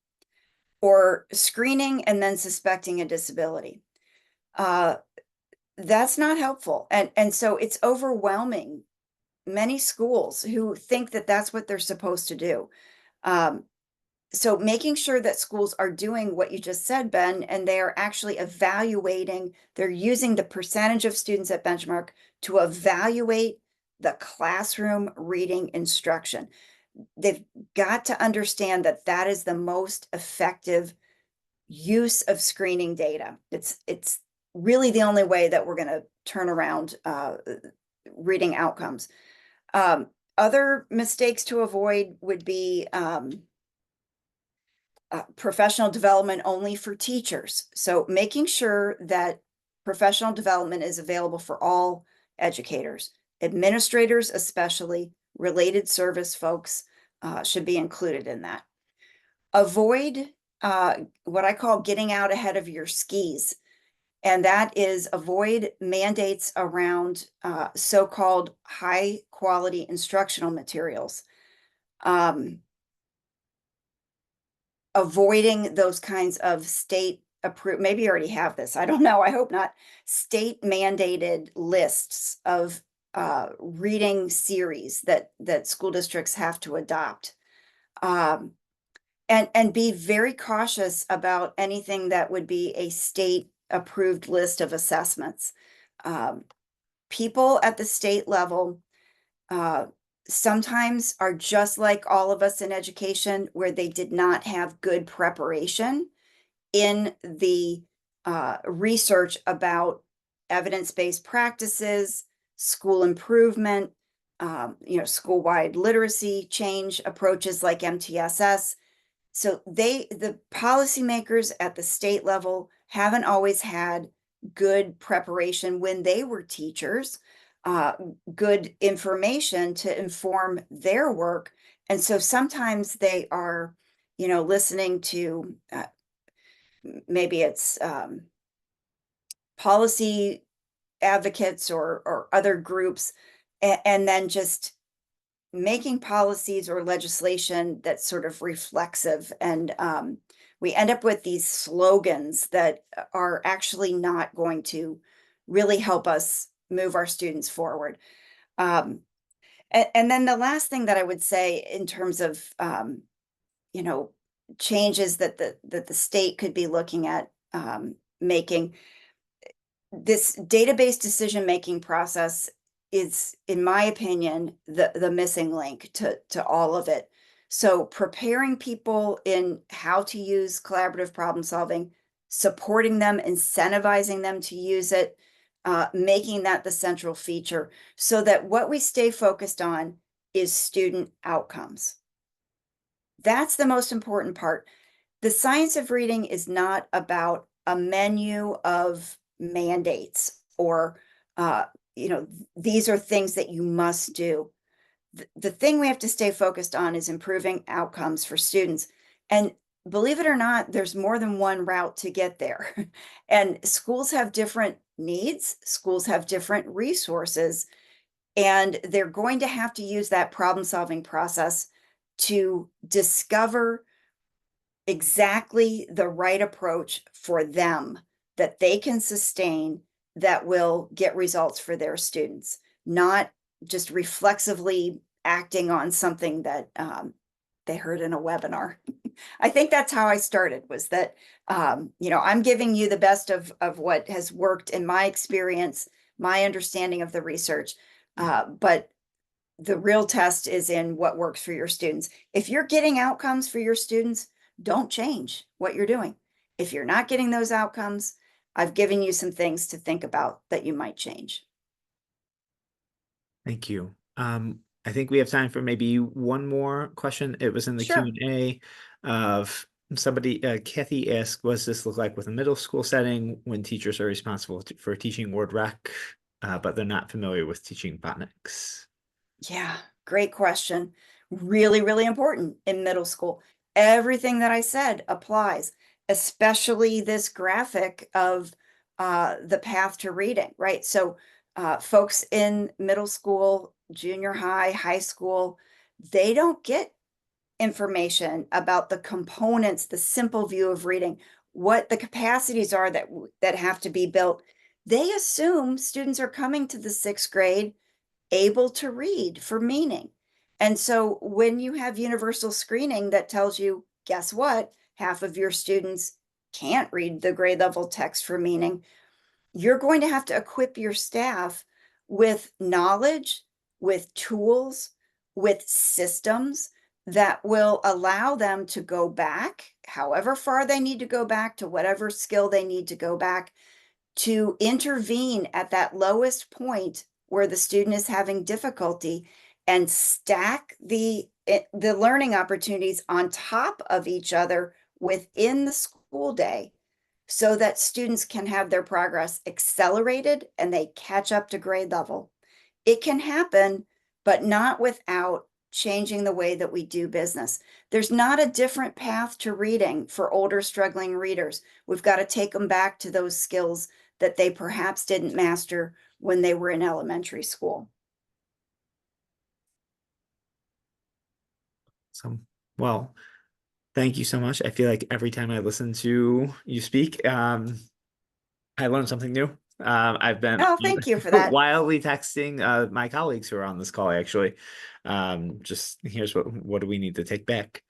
or screening and then suspecting a disability. Uh, that's not helpful. And so it's overwhelming many schools who think that that's what they're supposed to do. Um, so making sure that schools are doing what you just said, Ben, and they are actually evaluating, they're using the percentage of students at benchmark to evaluate the classroom reading instruction. They've got to understand that that is the most effective use of screening data. It's really the only way that we're going to turn around reading outcomes. Other mistakes to avoid would be professional development only for teachers. So making sure that professional development is available for all educators, administrators, especially related service folks should be included in that. Avoid what I call getting out ahead of your skis. And that is avoid mandates around so-called high quality instructional materials. Avoiding those kinds of state approved, maybe you already have this, I don't know, I hope not, state mandated lists of reading series that school districts have to adopt. And be very cautious about anything that would be a state approved list of assessments. People at the state level sometimes are just like all of us in education, where they did not have good preparation in the research about evidence-based practices, school improvement, school-wide literacy change approaches like MTSS. So the policymakers at the state level haven't always had good preparation when they were teachers, good information to inform their work. And so sometimes they are, listening to maybe it's policy advocates or other groups, and then just making policies or legislation that's sort of reflexive. And we end up with these slogans that are actually not going to really help us move our students forward. And then the last thing that I would say in terms of, you know, changes that the state could be looking at making, this database decision-making process is, in my opinion, the missing link to all of it. So preparing people in how to use collaborative problem solving, supporting them, incentivizing them to use it, making that the central feature, so that what we stay focused on is student outcomes. That's the most important part. The science of reading is not about a menu of mandates or, these are things that you must do. The thing we have to stay focused on is improving outcomes for students. And believe it or not, there's more than one route to get there. And schools have different needs, schools have different resources, and they're going to have to use that problem-solving process to discover exactly the right approach for them that they can sustain, that will get results for their students, not just reflexively acting on something that they heard in a webinar. I think that's how I started, was that, I'm giving you the best of what has worked in my experience, my understanding of the research, but the real test is in what works for your students. If you're getting outcomes for your students, don't change what you're doing. If you're not getting those outcomes, I've given you some things to think about that you might change. Thank you. I think we have time for maybe one more question. It was in the Sure. Q&A of somebody, Kathy asked, what does this look like with a middle school setting when teachers are responsible for teaching word rec, but they're not familiar with teaching phonics? Yeah, great question. Really, really important in middle school. Everything that I said applies, especially this graphic of the path to reading, right? So, folks in middle school, junior high, high school, they don't get information about the components, the simple view of reading, what the capacities are that have to be built. They assume students are coming to the sixth grade able to read for meaning. And so when you have universal screening that tells you, guess what? Half of your students can't read the grade level text for meaning. You're going to have to equip your staff with knowledge, with tools, with systems that will allow them to go back, however far they need to go back, to whatever skill they need to go back, to intervene at that lowest point where the student is having difficulty and stack the learning opportunities on top of each other within the school day so that students can have their progress accelerated and they catch up to grade level. It can happen, but not without changing the way that we do business. There's not a different path to reading for older struggling readers. We've got to take them back to those skills that they perhaps didn't master when they were in elementary school. So, well, thank you so much. I feel like every time I listen to you speak, I learned something new. I've been Oh, thank you for that. wildly texting my colleagues who are on this call, actually. Just here's what do we need to take back?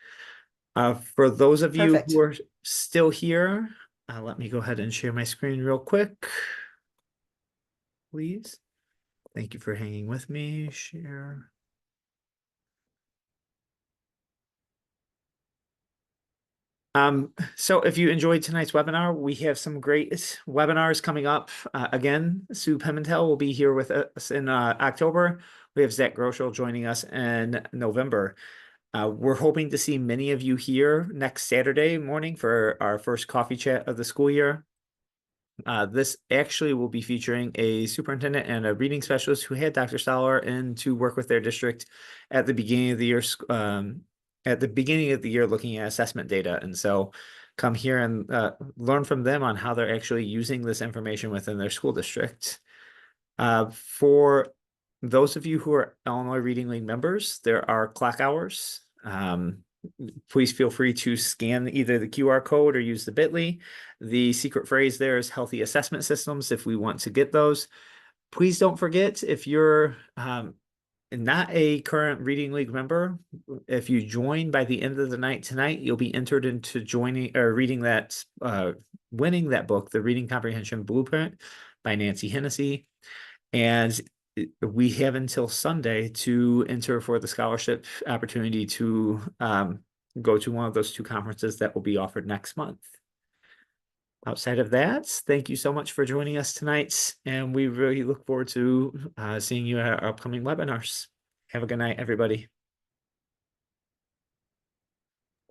For those of you who Perfect. are still here, let me go ahead and share my screen real quick, please. Thank you for hanging with me. Share. So if you enjoyed tonight's webinar, we have some great webinars coming up. Again, Sue Pimentel will be here with us in October. We have Zach Groschel joining us in November. We're hoping to see many of you here next Saturday morning for our first coffee chat of the school year. This actually will be featuring a superintendent and a reading specialist who had Dr. Stollar in to work with their district at the beginning of the year, looking at assessment data. And so come here and learn from them on how they're actually using this information within their school district. For those of you who are Illinois Reading League members, there are clock hours. Please feel free to scan either the QR code or use the bit.ly. The secret phrase there is healthy assessment systems if we want to get those. Please don't forget, if you're not a current Reading League member, if you join by the end of the night tonight, you'll be entered into joining or reading that, winning that book, The Reading Comprehension Blueprint by Nancy Hennessy. And we have until Sunday to enter for the scholarship opportunity to go to one of those two conferences that will be offered next month. Outside of that, thank you so much for joining us tonight, and we really look forward to seeing you at our upcoming webinars. Have a good night, everybody.